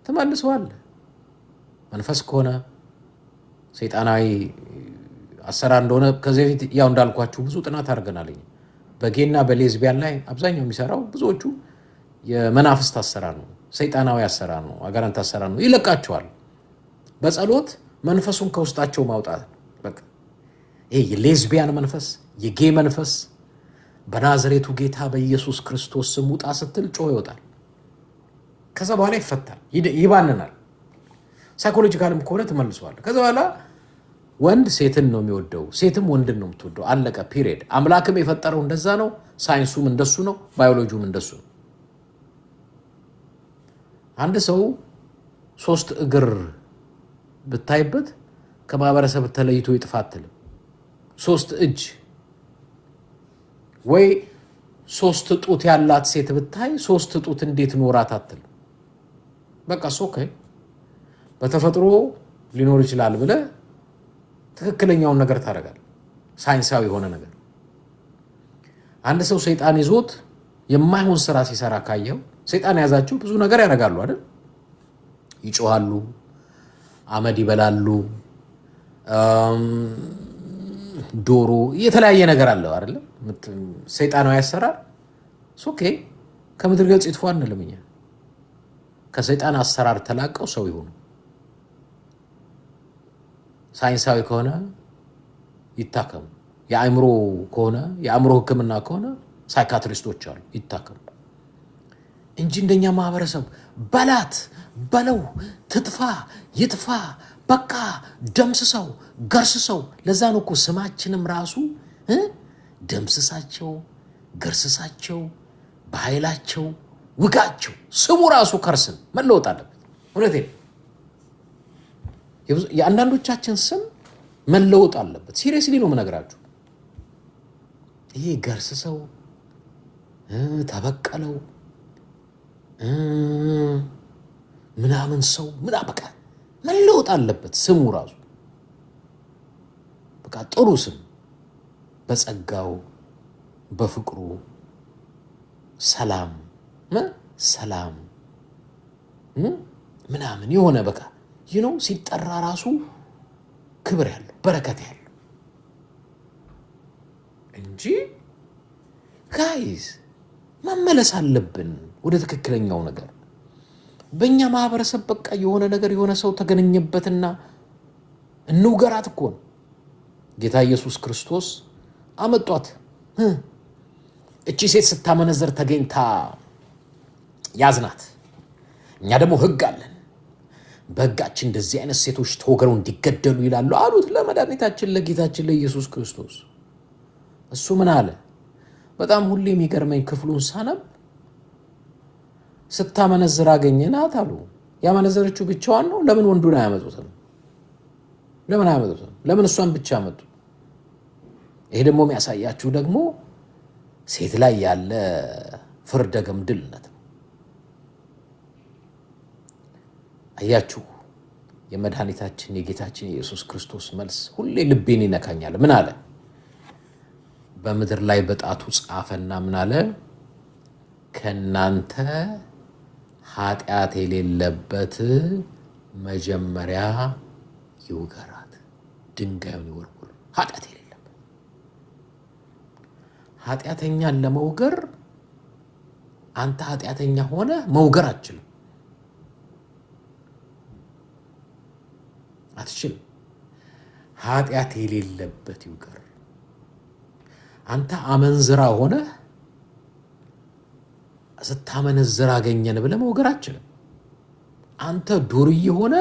ተመልሰዋል። መንፈስ ከሆነ ሰይጣናዊ አሰራር እንደሆነ ከዚህ በፊት ያው እንዳልኳችሁ ብዙ ጥናት አድርገናል። በጌና በሌዝቢያን ላይ አብዛኛው የሚሰራው ብዙዎቹ የመናፍስት አሰራር ነው፣ ሰይጣናዊ አሰራር ነው፣ አጋንንት አሰራር ነው። ይለቃቸዋል በጸሎት መንፈሱን ከውስጣቸው ማውጣት። በቃ ይሄ የሌዝቢያን መንፈስ፣ የጌ መንፈስ በናዝሬቱ ጌታ በኢየሱስ ክርስቶስ ስም ውጣ ስትል ጮህ ይወጣል። ከዛ በኋላ ይፈታል፣ ይባንናል። ሳይኮሎጂካልም ከሆነ ትመልሰዋል። ከዛ በኋላ ወንድ ሴትን ነው የሚወደው፣ ሴትም ወንድን ነው የምትወደው። አለቀ፣ ፒሪየድ። አምላክም የፈጠረው እንደዛ ነው። ሳይንሱም እንደሱ ነው፣ ባዮሎጂውም እንደሱ ነው። አንድ ሰው 3 እግር ብታይበት ከማህበረሰብ ተለይቶ ይጥፋ አትልም። 3 እጅ ወይ 3 ጡት ያላት ሴት ብታይ 3 ጡት እንዴት ኖራት አትልም። በቃ ኦኬ በተፈጥሮ ሊኖር ይችላል ብለህ ትክክለኛውን ነገር ታደርጋለህ። ሳይንሳዊ የሆነ ነገር። አንድ ሰው ሰይጣን ይዞት የማይሆን ስራ ሲሰራ ካየው፣ ሰይጣን ያዛቸው ብዙ ነገር ያደርጋሉ አይደል? ይጮሃሉ፣ አመድ ይበላሉ፣ ዶሮ የተለያየ ነገር አለው አይደል? ሰይጣናዊ ያሰራር ኦኬ። ከምድር ገጽ ይጥፋ አንልም እኛ። ከሰይጣን አሰራር ተላቀው ሰው ይሁኑ። ሳይንሳዊ ከሆነ ይታከሙ። የአእምሮ ከሆነ የአእምሮ ሕክምና ከሆነ ሳይካትሪስቶች አሉ ይታከሙ እንጂ እንደኛ ማህበረሰብ በላት በለው ትጥፋ ይጥፋ በቃ ደምስሰው ገርስሰው። ለዛ ነው እኮ ስማችንም ራሱ ደምስሳቸው ገርስሳቸው በኃይላቸው ውጋቸው። ስሙ ራሱ ከርስን መለወጥ አለበት። እውነቴን የአንዳንዶቻችን ስም መለወጥ አለበት። ሲሪየስሊ ነው የምነግራችሁ። ይሄ ገርስሰው ተበቀለው ምናምን ሰው በቃ መለወጥ አለበት ስሙ ራሱ። በቃ ጥሩ ስም በጸጋው በፍቅሩ ሰላም ሰላም ምናምን የሆነ በቃ ሲጠራ ራሱ ክብር ያለው በረከት ያለው እንጂ ጋይዝ መመለስ አለብን ወደ ትክክለኛው ነገር። በእኛ ማህበረሰብ በቃ የሆነ ነገር የሆነ ሰው ተገኘበትና እንውገራት እኮ ነው። ጌታ ኢየሱስ ክርስቶስ አመጧት። እቺ ሴት ስታመነዘር ተገኝታ ያዝናት። እኛ ደግሞ ህግ አለን፣ በህጋችን እንደዚህ አይነት ሴቶች ተወግረው እንዲገደሉ ይላሉ አሉት ለመድኃኒታችን ለጌታችን ለኢየሱስ ክርስቶስ። እሱ ምን አለ? በጣም ሁሌ የሚገርመኝ ክፍሉን ሳነብ ስታመነዝር አገኘናት አሉ። ያመነዘረችው ብቻዋን ነው? ለምን ወንዱን አያመጡትም? ለምን እሷን ብቻ መጡ? ይሄ ደግሞ የሚያሳያችሁ ደግሞ ሴት ላይ ያለ ፍርደ ገምድልነት ነው። አያችሁ፣ የመድኃኒታችን የጌታችን የኢየሱስ ክርስቶስ መልስ ሁሌ ልቤን ይነካኛል። ምን አለ? በምድር ላይ በጣቱ ጻፈና ምን አለ? ከናንተ ኃጢአት የሌለበት መጀመሪያ ይውገራት፣ ድንጋዩን ይወርውር። ኃጢአት የሌለበት ኃጢአተኛን ለመውገር አንተ ኃጢአተኛ ሆነ መውገር አትችልም። ኃጢአት የሌለበት ይውገር። አንተ አመንዝራ ሆነ ስታመነዝር አገኘን ብለህ መውገር አትችልም። አንተ ዱርዬ ሆነ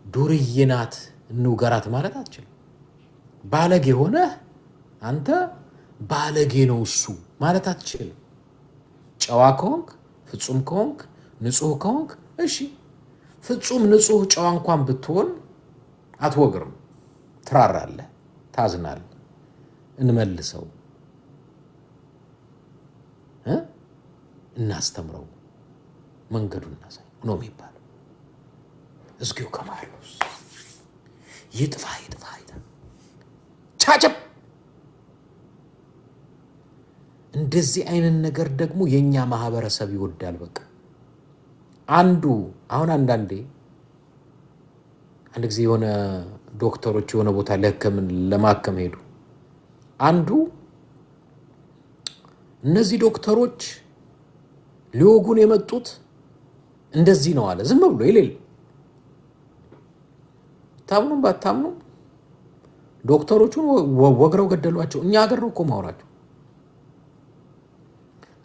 ዱርዬ ናት እንውገራት ማለት አትችልም። ባለጌ ሆነ አንተ ባለጌ ነው እሱ ማለት አትችልም። ጨዋ ከሆንክ ፍጹም ከሆንክ ንጹህ ከሆንክ እሺ፣ ፍጹም ንጹህ ጨዋ እንኳን ብትሆን አትወግርም። ትራራለህ፣ ታዝናለህ። እንመልሰው፣ እናስተምረው፣ መንገዱን እናሳይ ነው የሚባለው። እዝጊው ከማርሎስ ይጥፋ ቻጭብ። እንደዚህ አይነት ነገር ደግሞ የኛ ማህበረሰብ ይወዳል። በቃ አሁን አንዳንዴ አንድ ጊዜ የሆነ ዶክተሮች የሆነ ቦታ ለማከም ሄዱ። እነዚህ ዶክተሮች ሊወጉን የመጡት እንደዚህ ነው አለ። ዝም ብሎ ይሌል ታምኑም ባታምኑ ዶክተሮቹን ወግረው ገደሏቸው። እኛ ሀገር ነው እኮ ማውራቸው።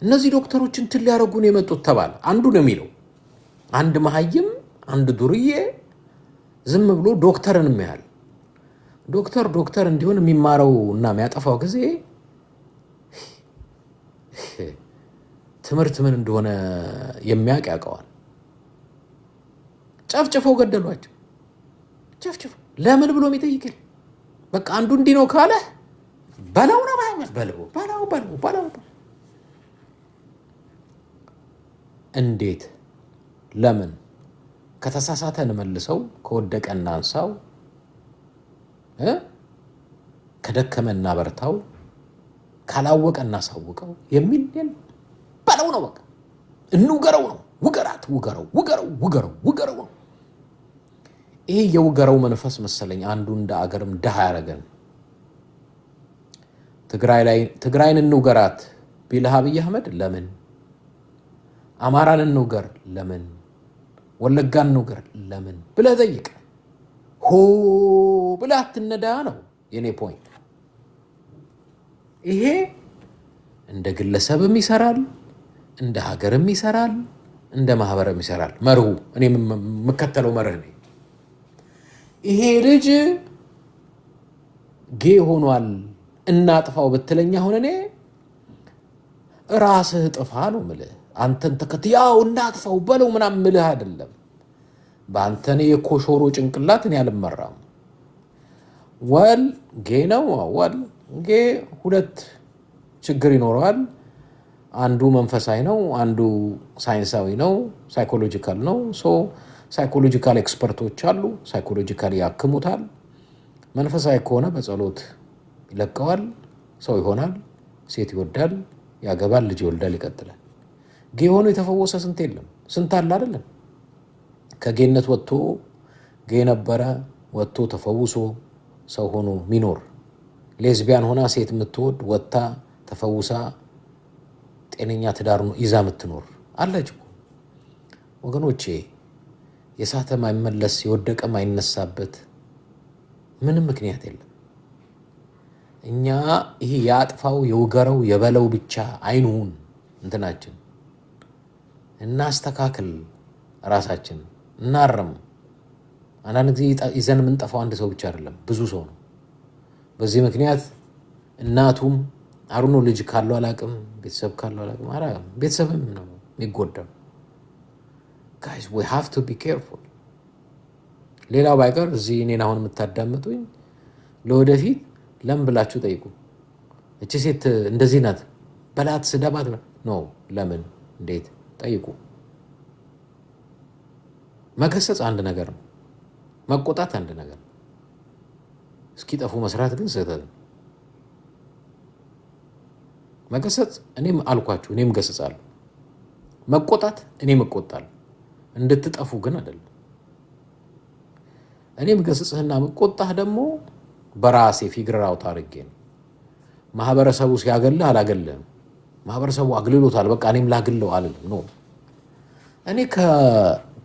እነዚህ ዶክተሮች እንትን ሊያደርጉን የመጡት ተባለ። አንዱ ነው የሚለው። አንድ መሀይም አንድ ዱርዬ ዝም ብሎ ዶክተርን የሚያህል ዶክተር እንዲሆን የሚማረው እና የሚያጠፋው ጊዜ ትምህርት ምን እንደሆነ የሚያውቅ ያውቀዋል። ጨፍጭፈው ገደሏቸው። ጨፍጭፈው ለምን ብሎ የሚጠይቅል? በቃ አንዱ እንዲህ ነው ካለ በለው ነው በለው። እንዴት? ለምን? ከተሳሳተ እንመልሰው፣ ከወደቀ እናንሳው፣ ከደከመ እናበርታው፣ ካላወቀ እናሳውቀው የሚል በለው ነው። በቃ እንውገረው ነው። ውገራት፣ ውገረው ነው። ይሄ የውገረው መንፈስ መሰለኝ አንዱ እንደ አገርም ድሃ ያደረገን። ትግራይን እንውገራት ቢልህ አብይ አህመድ ለምን? አማራን እንውገር ለምን? ወለጋን እንውገር ለምን ብለህ ጠይቅ። ሆ ብለህ አትነዳ ነው የኔ ፖይንት። ይሄ እንደ ግለሰብም ይሰራል፣ እንደ ሀገርም ይሰራል፣ እንደ ማህበርም ይሰራል። መርሁ እኔ የምከተለው መርህ ነው። ይሄ ልጅ ጌ ሆኗል እናጥፋው ብትለኝ አሁን እኔ ራስህ ጥፋ ነው ምልህ። አንተን ያው እናጥፋው በለው ምናምን ምልህ አይደለም። በአንተን የኮሾሮ ጭንቅላት እኔ አልመራም። ወል ጌ ነው ወል ጌ ሁለት ችግር ይኖረዋል። አንዱ መንፈሳዊ ነው፣ አንዱ ሳይንሳዊ ነው፣ ሳይኮሎጂካል ነው። ሳይኮሎጂካል ኤክስፐርቶች አሉ፣ ሳይኮሎጂካል ያክሙታል። መንፈሳዊ ከሆነ በጸሎት ይለቀዋል፣ ሰው ይሆናል፣ ሴት ይወዳል፣ ያገባል፣ ልጅ ይወልዳል፣ ይቀጥላል። ጌ ሆኖ የተፈወሰ ስንት የለም፣ ስንት አለ አይደለም። ከጌነት ወጥቶ ጌ ነበረ ወጥቶ ተፈውሶ ሰው ሆኖ ሚኖር። ሌዝቢያን ሆና ሴት የምትወድ ወጥታ ተፈውሳ ጤነኛ ትዳር ይዛ የምትኖር አለች ወገኖቼ። የሳተ ማይመለስ የወደቀ ማይነሳበት ምንም ምክንያት የለም። እኛ ይሄ ያጥፋው የውገረው የበለው ብቻ አይኑን እንትናችን እናስተካክል፣ ራሳችን እናርም። አንዳንድ ጊዜ ይዘን የምንጠፋው አንድ ሰው ብቻ አይደለም፣ ብዙ ሰው ነው። በዚህ ምክንያት እናቱም አሩኖ ልጅ ካለው አላቅም፣ ቤተሰብ ካለው አላቅም፣ ቤተሰብም ነው የሚጎዳው። guys we have to be careful። ሌላው ባይቀር እዚህ እኔን አሁን የምታዳምጡኝ ለወደፊት ለምን ብላችሁ ጠይቁ። እቺ ሴት እንደዚህ ናት በላት ስደባት ነው ለምን እንዴት ጠይቁ። መገሰጽ አንድ ነገር ነው፣ መቆጣት አንድ ነገር ነው። እስኪጠፉ መስራት ግን ስህተት ነው። መገሰጽ እኔም አልኳችሁ፣ እኔም ገስጻለሁ። መቆጣት እኔም እቆጣለሁ። እንድትጠፉ ግን አይደለም። እኔም ገስጽህና መቆጣህ ደግሞ በራሴ ፊግር አውት አድርጌ ነው። ማህበረሰቡ ሲያገልህ አላገልህም። ማህበረሰቡ አግልሎታል በቃ እኔም ላግለው አልልም ነው። እኔ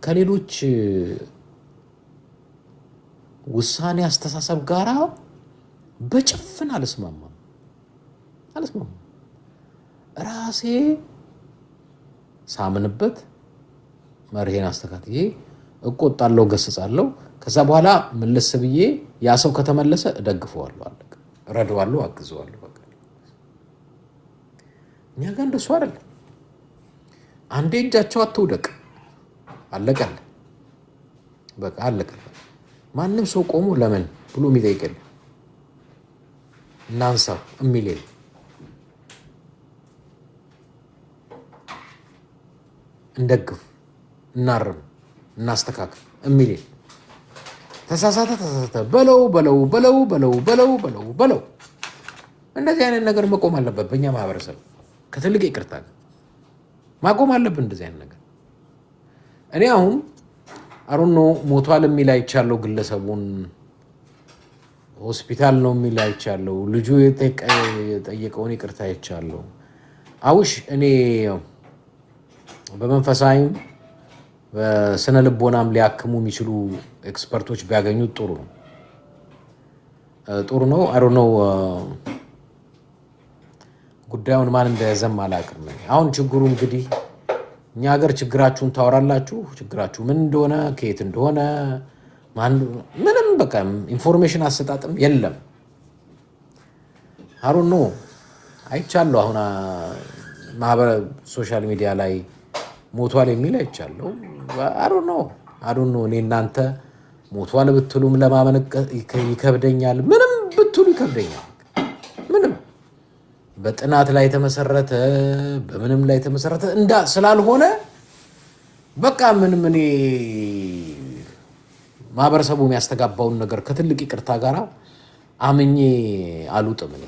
ከሌሎች ውሳኔ አስተሳሰብ ጋራ በጭፍን አልስማማም። ራሴ ሳምንበት መርሄን አስተካክዬ እቆጣለሁ፣ ገስጻለሁ። ከዛ በኋላ መለስ ብዬ ያ ሰው ከተመለሰ እደግፈዋለሁ፣ አለቀ። እረዳዋለሁ፣ አግዘዋለሁ። በቃ እኛ ጋር እንደሱ አይደለም። አንዴ እጃቸው አትውደቅ፣ አለቀለ፣ በቃ አለቀለ። ማንም ሰው ቆሞ ለምን ብሎ የሚጠይቀል እናንሳው የሚል የለም። እንደግፍ፣ እናርም፣ እናስተካክል የሚል ተሳሳተ በለው በለው በለው በለው በለው በለው በለው። እንደዚህ አይነት ነገር መቆም አለበት። በእኛ ማህበረሰብ ከትልቅ ይቅርታ ማቆም አለብን እንደዚህ አይነት ነገር። እኔ አሁን አሩኖ ሞቷል የሚል አይቻለሁ፣ ግለሰቡን ሆስፒታል ነው የሚል አይቻለሁ፣ ልጁ የጠየቀውን ይቅርታ አይቻለሁ። አውሽ እኔ በመንፈሳዊም በስነ ልቦናም ሊያክሙ የሚችሉ ኤክስፐርቶች ቢያገኙት ጥሩ ነው። አሩኖ ጉዳዩን ማን እንደያዘም አላውቅም። አሁን ችግሩ እንግዲህ እኛ ሀገር ችግራችሁን ታወራላችሁ፣ ችግራችሁ ምን እንደሆነ ከየት እንደሆነ ምንም በቃ ኢንፎርሜሽን አሰጣጥም የለም። አሩኖ አይቻለሁ አሁን ማህበረ ሶሻል ሚዲያ ላይ ሞቷል የሚል አይቻለሁ። አሩኖ እኔ እናንተ ሞቷል ብትሉም ለማመን ይከብደኛል፣ ምንም ብትሉ ይከብደኛል። ምንም በጥናት ላይ የተመሰረተ በምንም ላይ የተመሰረተ ስላልሆነ በቃ ምንም እኔ ማህበረሰቡ የሚያስተጋባውን ነገር ከትልቅ ይቅርታ ጋር አምኜ አልውጥም። እኔ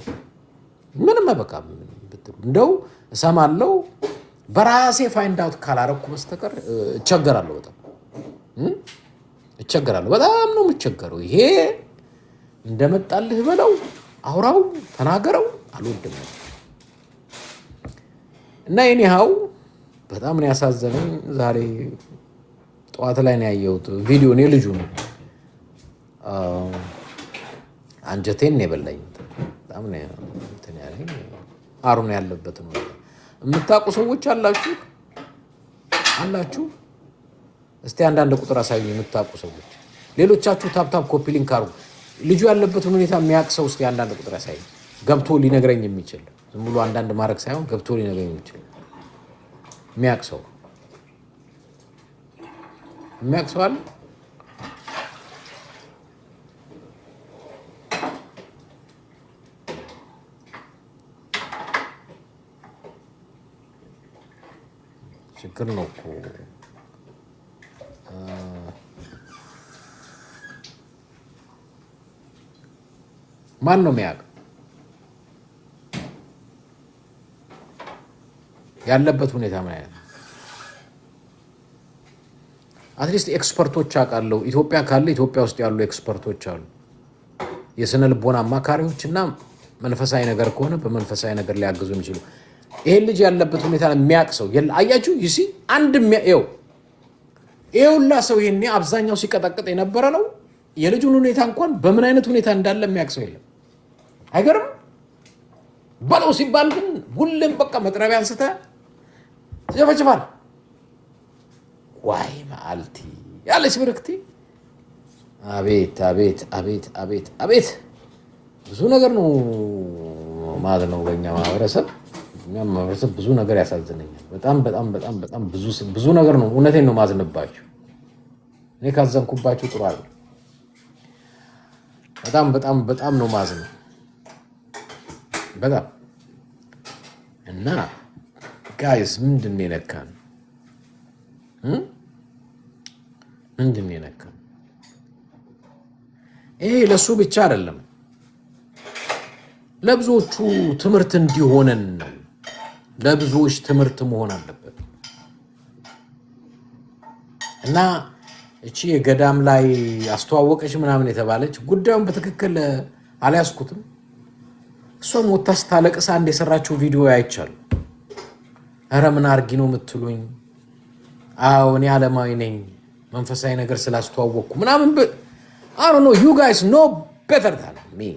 ምንም በቃ ብትሉ እንደው እሰማለሁ፣ በራሴ ፋይንድ አውት ካላረኩ በስተቀር እቸገራለሁ። በጣም ነው የምቸገረው። ይሄ እንደመጣልህ በለው፣ አውራው፣ ተናገረው፣ አልወድም። እና የኔሃው በጣም ነው ያሳዘነኝ። ዛሬ ጠዋት ላይ ነው ያየሁት ቪዲዮ። እኔ ልጁ ነው አንጀቴን ነው የበላኝ። በጣም ነው እንትን ያለኝ። አሩን ያለበት ነው። የምታውቁ ሰዎች አላችሁ? እስቲ አንዳንድ ቁጥር አሳዩ የምታውቁ ሰዎች። ሌሎቻችሁ ታፕታፕ ኮፒ ሊንክ አድርጉ። ልጁ ያለበትን ሁኔታ የሚያውቅ ሰው እስቲ አንዳንድ ቁጥር ያሳይ፣ ገብቶ ሊነግረኝ የሚችል ዝም ብሎ አንዳንድ ማድረግ ሳይሆን ገብቶ ሊነግረኝ የሚችል የሚያውቅ ሰው አለ? ችግር ነው እኮ ማን ነው የሚያውቅ? ያለበት ሁኔታ ምን አይነት? አትሊስት ኤክስፐርቶች አውቃለሁ። ኢትዮጵያ ካለ ኢትዮጵያ ውስጥ ያሉ ኤክስፐርቶች አሉ፣ የስነ ልቦና አማካሪዎች እና መንፈሳዊ ነገር ከሆነ በመንፈሳዊ ነገር ሊያግዙ የሚችሉ። ይሄን ልጅ ያለበት ሁኔታ የሚያውቅ ሰው አያችሁ? ይሲ አንድ ይኸውላ ሰው ይሄኔ አብዛኛው ሲቀጠቅጥ የነበረ ነው። የልጁን ሁኔታ እንኳን በምን አይነት ሁኔታ እንዳለ የሚያውቅ ሰው የለም። አይገርም? በለው ሲባል ግን ሁሌም በቃ መጥረቢያ አንስተ ዘፈጭፋል። ዋይ ማልቲ ያለች ብርክቲ። አቤት አቤት አቤት አቤት አቤት! ብዙ ነገር ነው ማለት ነው በእኛ ማህበረሰብ ብዙ ነገር ያሳዝነኛል። በጣም በጣም በጣም በጣም ብዙ ነገር ነው። እውነቴን ነው ማዝንባችሁ። እኔ ካዘንኩባችሁ ጥሩ አይደል። በጣም በጣም በጣም ነው ማዝነው በጣም። እና ጋይስ ምንድን ነው የነካን? ምንድን ነው የነካን? ይሄ ለሱ ብቻ አይደለም፣ ለብዙዎቹ ትምህርት እንዲሆነን ነው። ለብዙዎች ትምህርት መሆን አለበት። እና እቺ የገዳም ላይ አስተዋወቀች ምናምን የተባለች ጉዳዩን በትክክል አልያዝኩትም። እሷም ወታ ስታለቅስ አንድ የሰራችው ቪዲዮ አይቻሉ። ኧረ ምን አርጊ ነው የምትሉኝ? አዎ እኔ ዓለማዊ ነኝ መንፈሳዊ ነገር ስላስተዋወቅኩ ምናምን አይ ዶንት ኖ ዩ ጋይስ ኖ ቤተር ዳን ሚ።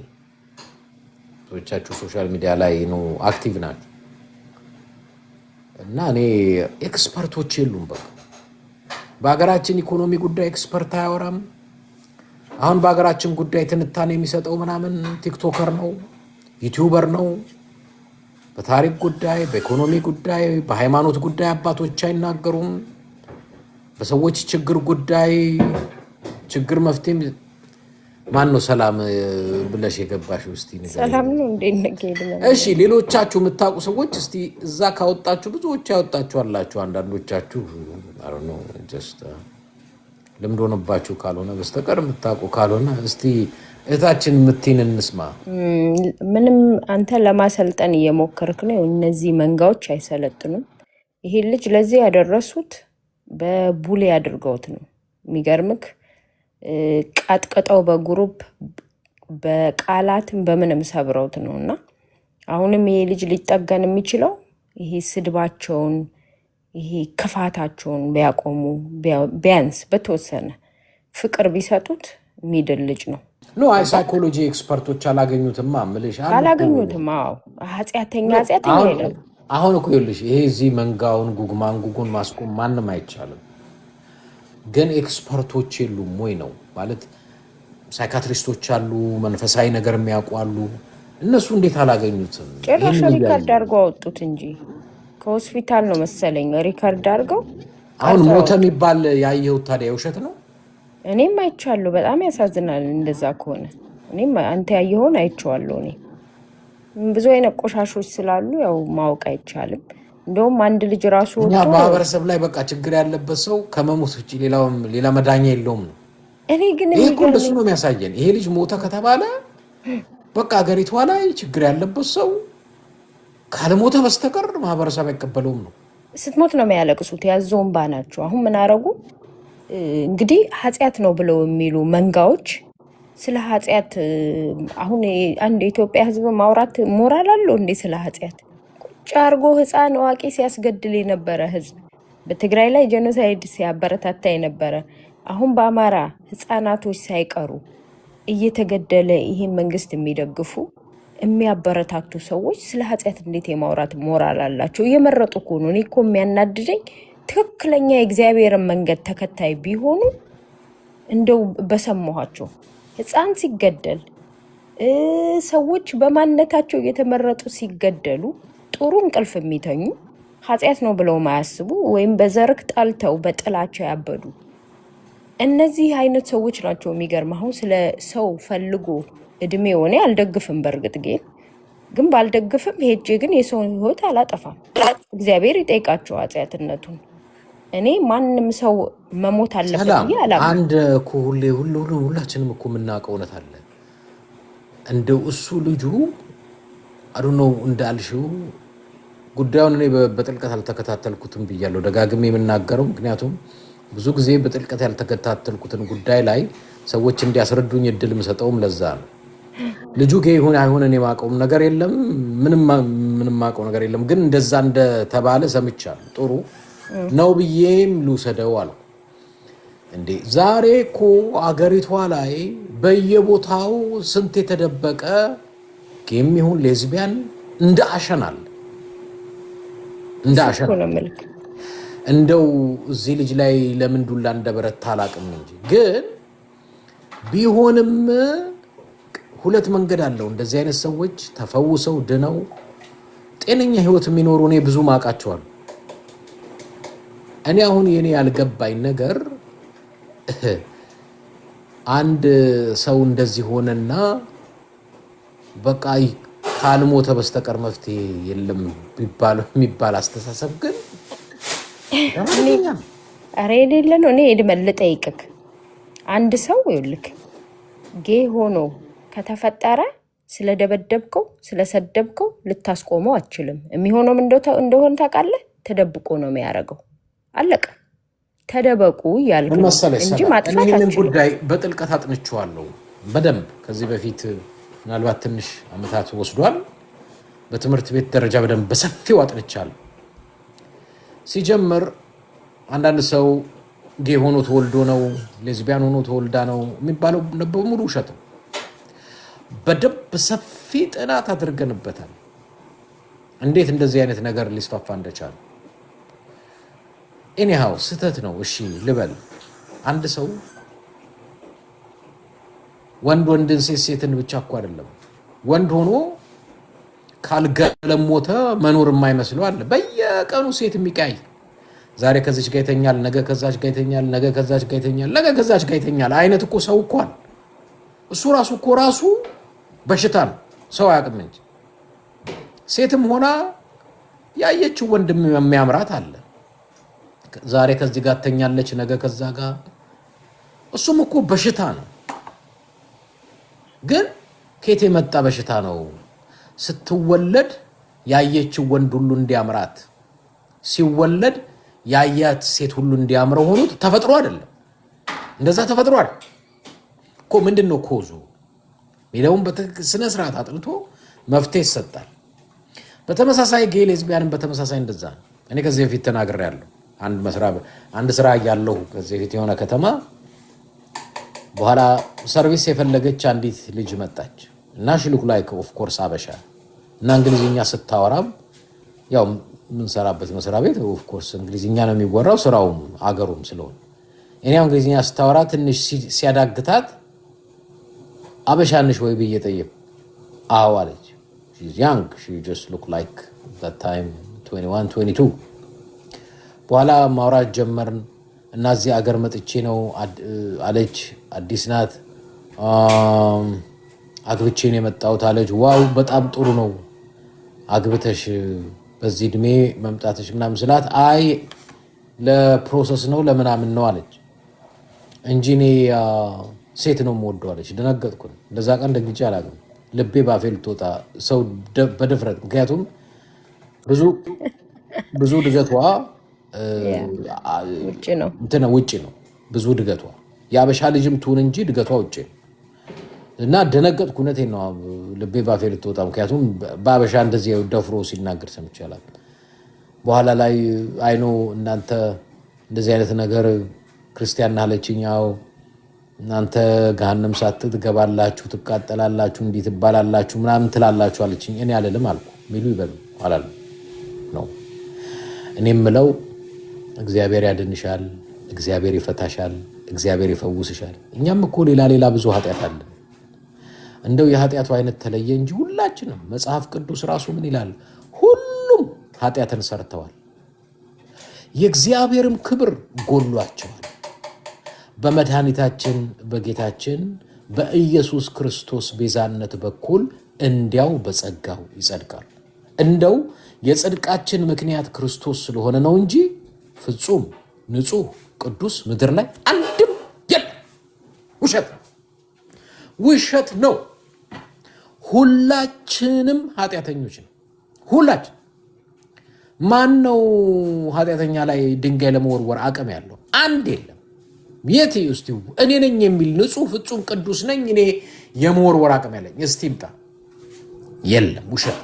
ሰዎቻችሁ ሶሻል ሚዲያ ላይ ነው አክቲቭ ናቸው። እና እኔ ኤክስፐርቶች የሉም። በቃ በሀገራችን ኢኮኖሚ ጉዳይ ኤክስፐርት አያወራም። አሁን በሀገራችን ጉዳይ ትንታኔ የሚሰጠው ምናምን ቲክቶከር ነው፣ ዩቲዩበር ነው። በታሪክ ጉዳይ፣ በኢኮኖሚ ጉዳይ፣ በሃይማኖት ጉዳይ አባቶች አይናገሩም። በሰዎች ችግር ጉዳይ ችግር መፍትሄ ማን ነው ሰላም ብለሽ የገባሽ? እስቲ ሰላም ነው እንዴ ነገ? እሺ ሌሎቻችሁ የምታውቁ ሰዎች እስቲ እዛ ካወጣችሁ ብዙዎች ያወጣችሁ አላችሁ። አንዳንዶቻችሁ አይ ዶንት ኖ ጀስት ልምድ ሆነባችሁ ካልሆነ በስተቀር የምታውቁ ካልሆነ እስቲ እታችን ምትይን እንስማ። ምንም አንተ ለማሰልጠን እየሞከርክ ነው። እነዚህ መንጋዎች አይሰለጥኑም። ይሄ ልጅ ለዚህ ያደረሱት በቡሌ አድርገውት ነው። የሚገርምክ ቀጥቀጠው በግሩፕ በቃላትም በምንም ሰብረውት ነው። እና አሁንም ይሄ ልጅ ሊጠገን የሚችለው ይሄ ስድባቸውን ይሄ ክፋታቸውን ቢያቆሙ ቢያንስ በተወሰነ ፍቅር ቢሰጡት የሚድል ልጅ ነው። ኖ አይ ሳይኮሎጂ ኤክስፐርቶች አላገኙትም። አላገኙትም። አዎ ኃጢአተኛ አይደለም። አሁን እኮ ይኸውልሽ ይሄ እዚህ መንጋውን ጉጉን ማስቆም ማንም አይቻልም። ግን ኤክስፐርቶች የሉም ወይ ነው ማለት። ሳይካትሪስቶች አሉ፣ መንፈሳዊ ነገር የሚያውቁ አሉ። እነሱ እንዴት አላገኙትም? ጭራሽ ሪከርድ አድርገው አወጡት እንጂ ከሆስፒታል ነው መሰለኝ ሪከርድ አድርገው። አሁን ሞተ የሚባል ያየሁት ታዲያ የውሸት ነው? እኔም አይቻለሁ። በጣም ያሳዝናል እንደዛ ከሆነ። እኔም አንተ ያየኸውን አይቼዋለሁ። እኔ ብዙ አይነት ቆሻሾች ስላሉ ያው ማወቅ አይቻልም። እንደውም አንድ ልጅ ራሱ እኛ ማህበረሰብ ላይ በቃ ችግር ያለበት ሰው ከመሞት ውጭ ሌላ መዳኛ የለውም ነው። እኔ ግን ይሄ እኮ እንደሱ ነው የሚያሳየን። ይሄ ልጅ ሞተ ከተባለ በቃ ሀገሪቷ ላይ ችግር ያለበት ሰው ካልሞተ በስተቀር ማህበረሰብ አይቀበለውም ነው። ስትሞት ነው የሚያለቅሱት። ያዘውን ባናቸው። አሁን ምን አረጉ እንግዲህ ኃጢአት ነው ብለው የሚሉ መንጋዎች ስለ ኃጢአት አሁን አንድ የኢትዮጵያ ሕዝብ ማውራት ሞራል አለው እንዴ? ስለ ኃጢአት ቁጭ አርጎ ህፃን አዋቂ ሲያስገድል የነበረ ሕዝብ በትግራይ ላይ ጄኖሳይድ ሲያበረታታ የነበረ አሁን በአማራ ህፃናቶች ሳይቀሩ እየተገደለ ይሄን መንግስት የሚደግፉ የሚያበረታቱ ሰዎች ስለ ኃጢአት እንዴት የማውራት ሞራል አላቸው? እየመረጡ እኮ ነው። እኔ እኮ የሚያናድደኝ ትክክለኛ የእግዚአብሔርን መንገድ ተከታይ ቢሆኑ እንደው በሰማኋቸው ህፃን ሲገደል ሰዎች በማንነታቸው እየተመረጡ ሲገደሉ ጥሩ እንቅልፍ የሚተኙ ኃጢአት ነው ብለው ማያስቡ ወይም በዘርክ ጣልተው በጥላቸው ያበዱ እነዚህ አይነት ሰዎች ናቸው። የሚገርም አሁን ስለ ሰው ፈልጎ እድሜው እኔ አልደግፍም። በእርግጥ ግን ባልደግፍም ሄጄ ግን የሰውን ህይወት አላጠፋም። እግዚአብሔር ይጠይቃቸው ኃጢአትነቱን። እኔ ማንም ሰው መሞት አለበት ብዬ አላምንም። አንድ እኮ ሁላችንም እኮ የምናውቀው እውነት አለ። እንደው እሱ ልጁ አዱነው እንዳልሽው ጉዳዩን እኔ በጥልቀት አልተከታተልኩትም ብያለሁ ደጋግሜ የምናገረው። ምክንያቱም ብዙ ጊዜ በጥልቀት ያልተከታተልኩትን ጉዳይ ላይ ሰዎች እንዲያስረዱኝ እድል የምሰጠውም ለዛ ነው። ልጁ ጌ ይሁን አይሁን እኔ ማውቀውም ነገር የለም፣ ምንም ማውቀው ነገር የለም። ግን እንደዛ እንደተባለ ሰምቻለሁ። ጥሩ ነው ብዬም ልውሰደው አልኩ። እንዴ ዛሬ እኮ አገሪቷ ላይ በየቦታው ስንት የተደበቀ ጌም ይሁን ሌዝቢያን እንደ አሸናል እንደው እዚህ ልጅ ላይ ለምን ዱላ እንደበረታ አላቅም እንጂ ግን ቢሆንም ሁለት መንገድ አለው። እንደዚህ አይነት ሰዎች ተፈውሰው ድነው ጤነኛ ህይወት የሚኖሩ እኔ ብዙ ማቃቸዋለሁ። እኔ አሁን የኔ ያልገባኝ ነገር አንድ ሰው እንደዚህ ሆነና በቃ ካልሞተ በስተቀር መፍትሄ የለም የሚባል አስተሳሰብ ግን አሬ የሌለ ነው። እኔ ልጠይቅህ፣ አንድ ሰው ይልክ ጌ ሆኖ ከተፈጠረ ስለደበደብከው ስለሰደብከው ልታስቆመው አትችልም። የሚሆነው እንደሆነ ታውቃለህ። ተደብቆ ነው የሚያደርገው። አለቀ። ተደበቁ ያልክ እንጂ ማጥፋት አትችልም። እኔ ጉዳይ በጥልቀት አጥንቼዋለሁ በደንብ ከዚህ በፊት ምናልባት ትንሽ አመታት ወስዷል። በትምህርት ቤት ደረጃ በደንብ በሰፊው አጥንቻለሁ። ሲጀምር አንዳንድ ሰው ጌ ሆኖ ተወልዶ ነው ሌዝቢያን ሆኖ ተወልዳ ነው የሚባለው በሙሉ ውሸት ነው። በደንብ ሰፊ ጥናት አድርገንበታል እንዴት እንደዚህ አይነት ነገር ሊስፋፋ እንደቻለ። ኤኒሃው ስህተት ነው እሺ ልበል። አንድ ሰው ወንድን ሴትን ብቻ እኮ አይደለም ወንድ ሆኖ ካልገለሞተ መኖር የማይመስለው አለ። በየቀኑ ሴት የሚቀያይ ዛሬ ከዚች ጋር ይተኛል፣ ነገ ከዛች ጋር ይተኛል፣ ነገ ከዛች ጋር ይተኛል፣ ነገ ከዛች ጋር ይተኛል አይነት እኮ ሰው እኮ አለ። እሱ ራሱ በሽታ ነው። ሰው አያውቅም እንጂ ሴትም ሆና ያየችው ወንድም የሚያምራት አለ። ዛሬ ከዚህ ጋር ተኛለች፣ ነገ ከዛ ጋር። እሱም እኮ በሽታ ነው። ግን ከየት የመጣ በሽታ ነው? ስትወለድ ያየችው ወንድ ሁሉ እንዲያምራት፣ ሲወለድ ያያት ሴት ሁሉ እንዲያምረው ሆኖ ተፈጥሮ አይደለም። እንደዛ ተፈጥሮ አይደል እኮ። ምንድነው ኮዙ ሚለውን በስነ ስርዓት አጥንቶ መፍትሄ ይሰጣል። በተመሳሳይ ጌ ሌዝቢያንን በተመሳሳይ እንደዛ ነው። እኔ ከዚህ በፊት ተናግሬያለሁ። አንድ ስራ ያለው ከዚህ በፊት የሆነ ከተማ በኋላ ሰርቪስ የፈለገች አንዲት ልጅ መጣች እና ሽሉክ ላይ ኦፍ ኮርስ አበሻ እና እንግሊዝኛ ስታወራም ያው ምን ሰራበት መስሪያ ቤት ኦፍ ኮርስ እንግሊዝኛ ነው የሚወራው ስራውም አገሩም ስለሆነ እኔ እንግሊዝኛ ስታወራ ትንሽ ሲያዳግታት አበሻንሽ ወይ ብዬ ጠየቁ። አዎ አለች። she's young, she just look like that time 21 22 በኋላ ማውራት ጀመርን እና እዚህ አገር መጥቼ ነው አለች። አዲስ ናት፣ አግብቼ ነው የመጣሁት አለች። ዋው በጣም ጥሩ ነው አግብተሽ በዚህ እድሜ መምጣትሽ ምናምን ስላት አይ ለፕሮሰስ ነው ለምናምን ነው አለች እንጂ እኔ ሴት ነው የምወደው አለች። ደነገጥኩ። እንደዛ ቀን ደግጬ አላውቅም። ልቤ ባፌ ልትወጣ ሰው በድፍረት ምክንያቱም ብዙ ድገቷ ውጭ ነው ብዙ ድገቷ። የአበሻ ልጅም ትሁን እንጂ ድገቷ ውጭ ነው። እና ደነገጥኩ። እውነቴን ነው። ልቤ ባፌ ልትወጣ። ምክንያቱም በአበሻ እንደዚህ ደፍሮ ሲናገር ሰምቻለሁ። በኋላ ላይ አይኖ እናንተ እንደዚህ አይነት ነገር ክርስቲያን አለችኛው እናንተ ገሃነም ሳት ትገባላችሁ፣ ትቃጠላላችሁ፣ እንዲህ ትባላላችሁ ምናምን ትላላችሁ አለችኝ። እኔ አልልም አልኩ። ሚሉ ይበሉ አላለም ነው። እኔ የምለው እግዚአብሔር ያድንሻል፣ እግዚአብሔር ይፈታሻል፣ እግዚአብሔር ይፈውስሻል። እኛም እኮ ሌላ ብዙ ኃጢአት አለ። እንደው የኃጢአቱ አይነት ተለየ እንጂ ሁላችንም መጽሐፍ ቅዱስ ራሱ ምን ይላል? ሁሉም ኃጢአትን ሰርተዋል፣ የእግዚአብሔርም ክብር ጎሏቸዋል። በመድኃኒታችን በጌታችን በኢየሱስ ክርስቶስ ቤዛነት በኩል እንዲያው በጸጋው ይጸድቃል። እንደው የጽድቃችን ምክንያት ክርስቶስ ስለሆነ ነው እንጂ ፍጹም ንጹሕ ቅዱስ ምድር ላይ አንድም የለም። ውሸት ነው። ሁላችንም ኃጢአተኞች ነው። ሁላችን። ማን ነው ኃጢአተኛ ላይ ድንጋይ ለመወርወር አቅም ያለው? አንድ የለም። የት ውስጥ እኔ ነኝ የሚል ንጹሕ ፍጹም ቅዱስ ነኝ እኔ የመወርወር አቅም ያለኝ እስቲ ይምጣ። የለም። ውሸት።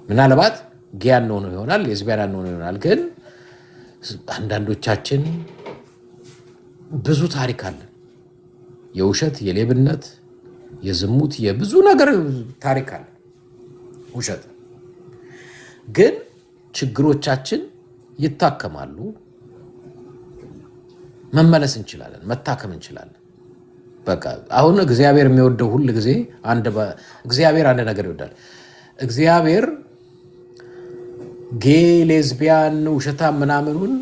ምናልባት ጊያን ነው ይሆናል፣ ሌዝቢያን ነው ይሆናል። ግን አንዳንዶቻችን ብዙ ታሪክ አለን። የውሸት፣ የሌብነት፣ የዝሙት፣ የብዙ ነገር ታሪክ አለ። ውሸት ግን ችግሮቻችን ይታከማሉ። መመለስ እንችላለን፣ መታከም እንችላለን። በቃ አሁን እግዚአብሔር የሚወደው ሁሉ ጊዜ እግዚአብሔር አንድ ነገር ይወዳል። እግዚአብሔር ጌ ሌዝቢያን ውሸታም ምናምኑን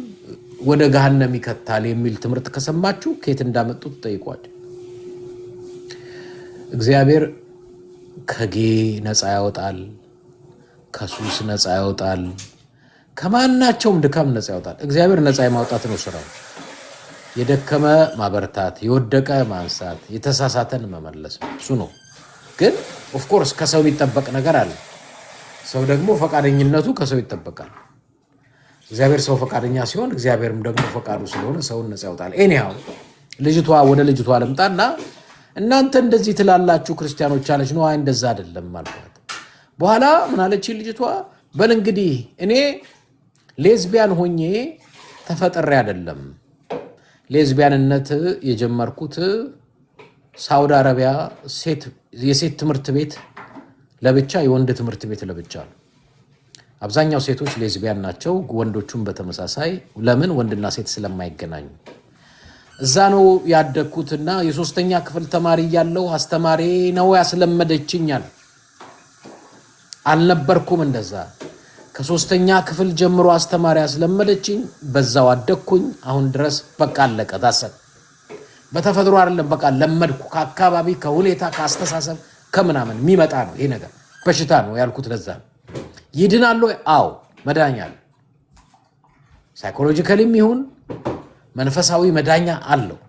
ወደ ገሃነም ይከታል የሚል ትምህርት ከሰማችሁ ከየት እንዳመጡት ጠይቋቸው። እግዚአብሔር ከጌ ነፃ ያወጣል፣ ከሱስ ነፃ ያወጣል፣ ከማናቸውም ድካም ነፃ ያወጣል። እግዚአብሔር ነፃ የማውጣት ነው ስራው። የደከመ ማበርታት፣ የወደቀ ማንሳት፣ የተሳሳተን መመለስ እሱ ነው። ግን ኦፍኮርስ ከሰው የሚጠበቅ ነገር አለ። ሰው ደግሞ ፈቃደኝነቱ ከሰው ይጠበቃል። እግዚአብሔር ሰው ፈቃደኛ ሲሆን እግዚአብሔርም ደግሞ ፈቃዱ ስለሆነ ሰውን ነፃ ያወጣል። ኤኒሃው ወደ ልጅቷ ልምጣና እናንተ እንደዚህ ትላላችሁ ክርስቲያኖች አለች። ነው አይ እንደዛ አይደለም ማለት። በኋላ ምን አለች ልጅቷ? በል እንግዲህ እኔ ሌዝቢያን ሆኜ ተፈጥሬ አይደለም። ሌዝቢያንነት የጀመርኩት ሳውዲ አረቢያ የሴት ትምህርት ቤት ለብቻ፣ የወንድ ትምህርት ቤት ለብቻ ነው። አብዛኛው ሴቶች ሌዝቢያን ናቸው፣ ወንዶቹም በተመሳሳይ። ለምን? ወንድና ሴት ስለማይገናኙ። እዛ ነው ያደግኩትና የሶስተኛ ክፍል ተማሪ ያለው አስተማሪ ነው ያስለመደችኛል። አልነበርኩም እንደዛ። ከሶስተኛ ክፍል ጀምሮ አስተማሪ ያስለመደችኝ፣ በዛው አደግኩኝ። አሁን ድረስ በቃ አለቀ። ታሰብ በተፈጥሮ አይደለም፣ በቃ ለመድኩ። ከአካባቢ ከሁኔታ ከአስተሳሰብ ከምናምን የሚመጣ ነው። ይሄ ነገር በሽታ ነው ያልኩት ለዛ ነው። ይድናል ወይ? አዎ መዳኛ አለ። ሳይኮሎጂካሊም ይሁን መንፈሳዊ መዳኛ አለው።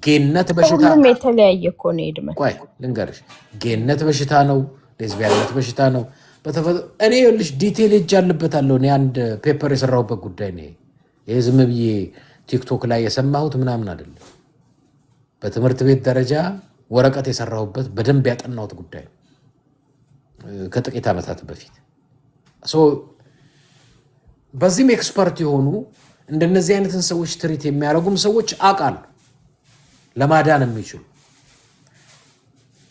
ጌነት በሽታ ሁሉም የተለያየ እኮ ነው። ይድመ ቆይ ልንገርሽ፣ ጌነት በሽታ ነው፣ ሌዝቢያንነት በሽታ ነው። እኔ ልሽ ዲቴል ሄጅ አለበታለሁ። እኔ አንድ ፔፐር የሰራሁበት ጉዳይ ነው ይሄ። ዝም ብዬ ቲክቶክ ላይ የሰማሁት ምናምን አይደለም። በትምህርት ቤት ደረጃ ወረቀት የሰራሁበት በደንብ ያጠናሁት ጉዳይ ነው ከጥቂት ዓመታት በፊት። በዚህም ኤክስፐርት የሆኑ እንደነዚህ አይነትን ሰዎች ትሪት የሚያደርጉም ሰዎች አውቃሉ። ለማዳን የሚችሉ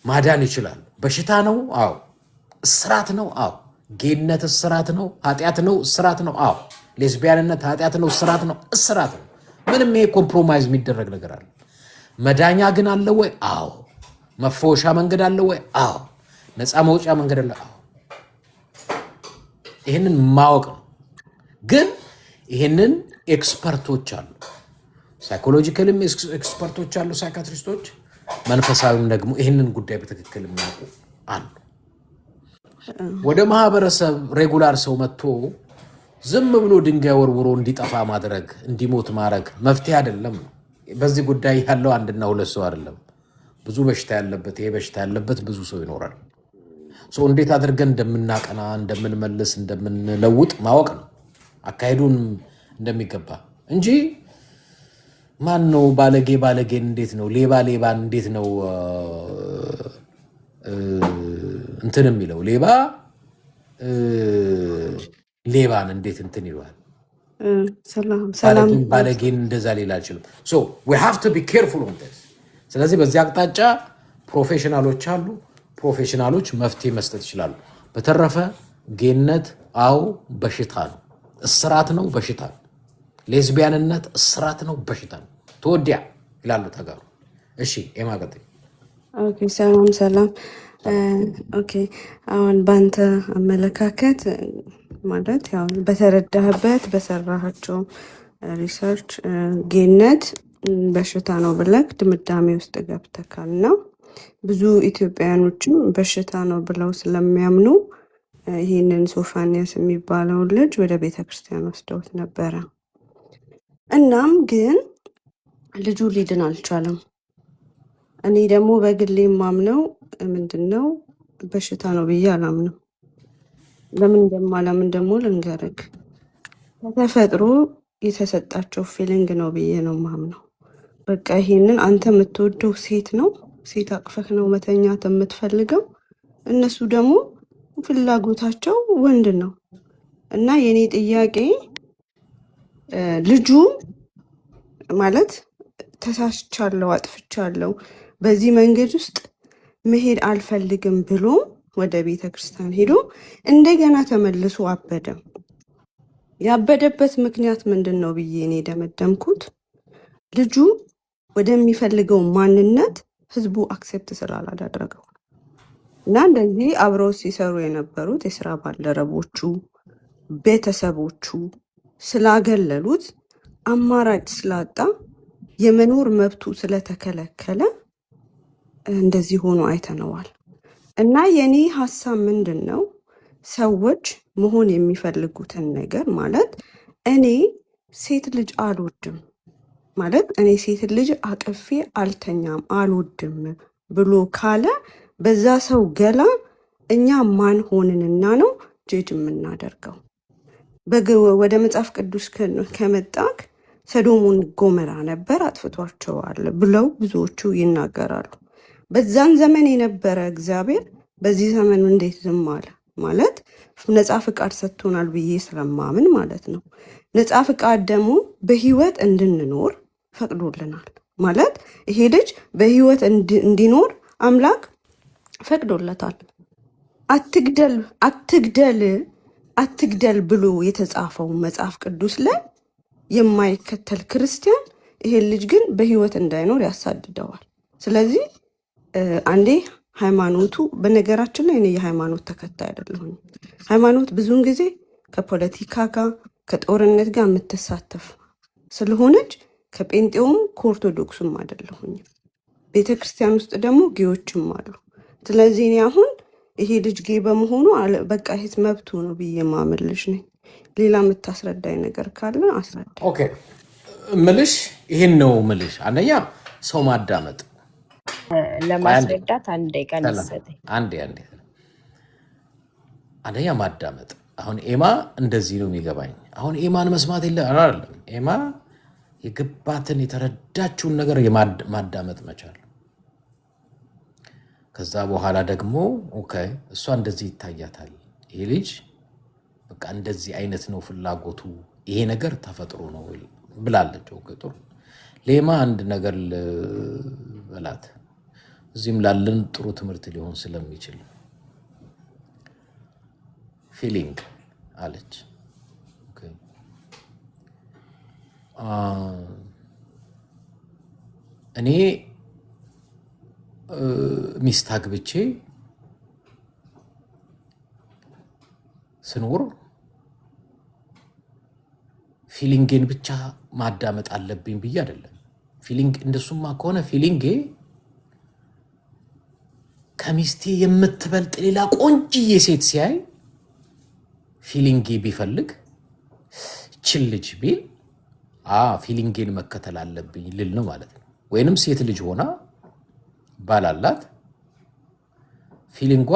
ማዳን ይችላሉ። በሽታ ነው? አዎ። እስራት ነው? አዎ። ጌነት እስራት ነው፣ ኃጢአት ነው፣ እስራት ነው። አዎ። ሌዝቢያንነት ኃጢአት ነው፣ እስራት ነው፣ እስራት ነው። ምንም ይሄ ኮምፕሮማይዝ የሚደረግ ነገር አለ። መዳኛ ግን አለ ወይ? አዎ። መፈወሻ መንገድ አለ ወይ? አዎ። ነፃ መውጫ መንገድ አለ? አዎ። ይህንን ማወቅ ነው። ግን ይህንን ኤክስፐርቶች አሉ፣ ሳይኮሎጂካልም ኤክስፐርቶች አሉ፣ ሳይካትሪስቶች፣ መንፈሳዊም ደግሞ ይህንን ጉዳይ በትክክል የሚያውቁ አሉ። ወደ ማህበረሰብ ሬጉላር ሰው መጥቶ ዝም ብሎ ድንጋይ ወርውሮ እንዲጠፋ ማድረግ፣ እንዲሞት ማድረግ መፍትሄ አይደለም። በዚህ ጉዳይ ያለው አንድና ሁለት ሰው አይደለም፣ ብዙ በሽታ ያለበት፣ ይሄ በሽታ ያለበት ብዙ ሰው ይኖራል። እንዴት አድርገን እንደምናቀና፣ እንደምንመልስ፣ እንደምንለውጥ ማወቅ ነው አካሄዱን እንደሚገባ እንጂ ማን ነው ባለጌን እንዴት ነው ሌባን እንዴት ነው እንትን የሚለው ሌባን እንዴት እንትን ይሏል? ባለጌን እንደዛ ሌላ አይችልም። so we have to be careful on this። ስለዚህ በዚህ አቅጣጫ ፕሮፌሽናሎች አሉ። ፕሮፌሽናሎች መፍትሄ መስጠት ይችላሉ። በተረፈ ጌነት በሽታ ነው፣ እስራት ነው፣ በሽታ ነው። ሌዝቢያንነት እስራት ነው፣ በሽታ ነው። ተወዲያ ይላሉ ተጋሩ። እሺ ኤማቀጥ ኦኬ ሰላም ኦኬ አሁን ባንተ አመለካከት ማለት ያው በተረዳህበት በሰራሃቸው ሪሰርች ጌነት በሽታ ነው ብለህ ድምዳሜ ውስጥ ገብተካል ነው። ብዙ ኢትዮጵያውያኖችም በሽታ ነው ብለው ስለሚያምኑ ይህንን ሶፋንያስ የሚባለውን ልጅ ወደ ቤተክርስቲያን ወስደውት ነበረ። እናም ግን ልጁ ሊድን አልቻለም። እኔ ደግሞ በግሌ የማምነው ምንድነው በሽታ ነው ብዬ አላምንም። ለምን እንደማላምን ደግሞ ልንገርህ። ከተፈጥሮ የተሰጣቸው ፊሊንግ ነው ብዬ ነው ማምነው። በቃ ይሄንን አንተ የምትወደው ሴት ነው፣ ሴት አቅፈህ ነው መተኛት የምትፈልገው። እነሱ ደግሞ ፍላጎታቸው ወንድ ነው። እና የኔ ጥያቄ ልጁ ማለት ተሳስቻለሁ፣ አጥፍቻለሁ፣ በዚህ መንገድ ውስጥ መሄድ አልፈልግም ብሎ ወደ ቤተ ክርስቲያን ሄዶ እንደገና ተመልሶ አበደ። ያበደበት ምክንያት ምንድን ነው ብዬ እኔ ደመደምኩት ልጁ ወደሚፈልገው ማንነት ህዝቡ አክሴፕት ስላላደረገው እና እንደዚህ አብረው ሲሰሩ የነበሩት የስራ ባልደረቦቹ ቤተሰቦቹ ስላገለሉት አማራጭ ስላጣ የመኖር መብቱ ስለተከለከለ እንደዚህ ሆኖ አይተነዋል። እና የኔ ሀሳብ ምንድን ነው ሰዎች መሆን የሚፈልጉትን ነገር ማለት እኔ ሴት ልጅ አልወድም ማለት እኔ ሴት ልጅ አቅፌ አልተኛም አልወድም ብሎ ካለ በዛ ሰው ገላ እኛ ማን ሆንንና ነው ጀጅ የምናደርገው? ወደ መጽሐፍ ቅዱስ ከመጣክ ሰዶሙን ጎመራ ነበር አጥፍቷቸዋል ብለው ብዙዎቹ ይናገራሉ። በዛን ዘመን የነበረ እግዚአብሔር በዚህ ዘመን እንዴት ዝም አለ? ማለት ነፃ ፍቃድ ሰጥቶናል ብዬ ስለማምን ማለት ነው። ነፃ ፍቃድ ደግሞ በህይወት እንድንኖር ፈቅዶልናል። ማለት ይሄ ልጅ በህይወት እንዲኖር አምላክ ፈቅዶለታል። አትግደል ብሎ የተጻፈው መጽሐፍ ቅዱስ ላይ የማይከተል ክርስቲያን ይሄን ልጅ ግን በህይወት እንዳይኖር ያሳድደዋል። ስለዚህ አንዴ ሃይማኖቱ በነገራችን ላይ እኔ የሃይማኖት ተከታይ አይደለሁኝ። ሃይማኖት ብዙውን ጊዜ ከፖለቲካ ጋር ከጦርነት ጋር የምትሳተፍ ስለሆነች ከጴንጤውም ከኦርቶዶክሱም አይደለሁኝ። ቤተክርስቲያን ውስጥ ደግሞ ጌዎችም አሉ። ስለዚህ እኔ አሁን ይሄ ልጅ ጌ በመሆኑ በቃ ይሄ መብቱ ነው ብዬ ማመልሽ ነኝ። ሌላ የምታስረዳኝ ነገር ካለ አስረዳ። ኦኬ ምልሽ ይሄን ነው ምልሽ። አንደኛ ሰው ማዳመጥ ለማስረዳት አንድ ቀን ይሰጠኝ። አንደኛ ማዳመጥ። አሁን ኤማ እንደዚህ ነው የሚገባኝ። አሁን ኤማን መስማት አይደለም። ኤማ የገባትን የተረዳችውን ነገር ማዳመጥ መቻል። ከዛ በኋላ ደግሞ ኦኬ እሷ እንደዚህ ይታያታል፣ ይሄ ልጅ በቃ እንደዚህ አይነት ነው ፍላጎቱ፣ ይሄ ነገር ተፈጥሮ ነው ብላለች። ኦኬ ጥሩ። ሌማ አንድ ነገር በላት እዚህም ላለን ጥሩ ትምህርት ሊሆን ስለሚችል ፊሊንግ አለች። ኦኬ እኔ ሚስት አግብቼ ስኖር ፊሊንጌን ብቻ ማዳመጥ አለብኝ ብዬ አይደለም። ፊሊንግ እንደሱማ ከሆነ ፊሊንጌ ከሚስቴ የምትበልጥ ሌላ ቆንጅዬ ሴት ሲያይ ፊሊንጌ ቢፈልግ ችል ልጅ ቢል ፊሊንጌን መከተል አለብኝ ልል ነው ማለት ነው። ወይንም ሴት ልጅ ሆና ባላላት ፊሊንጓ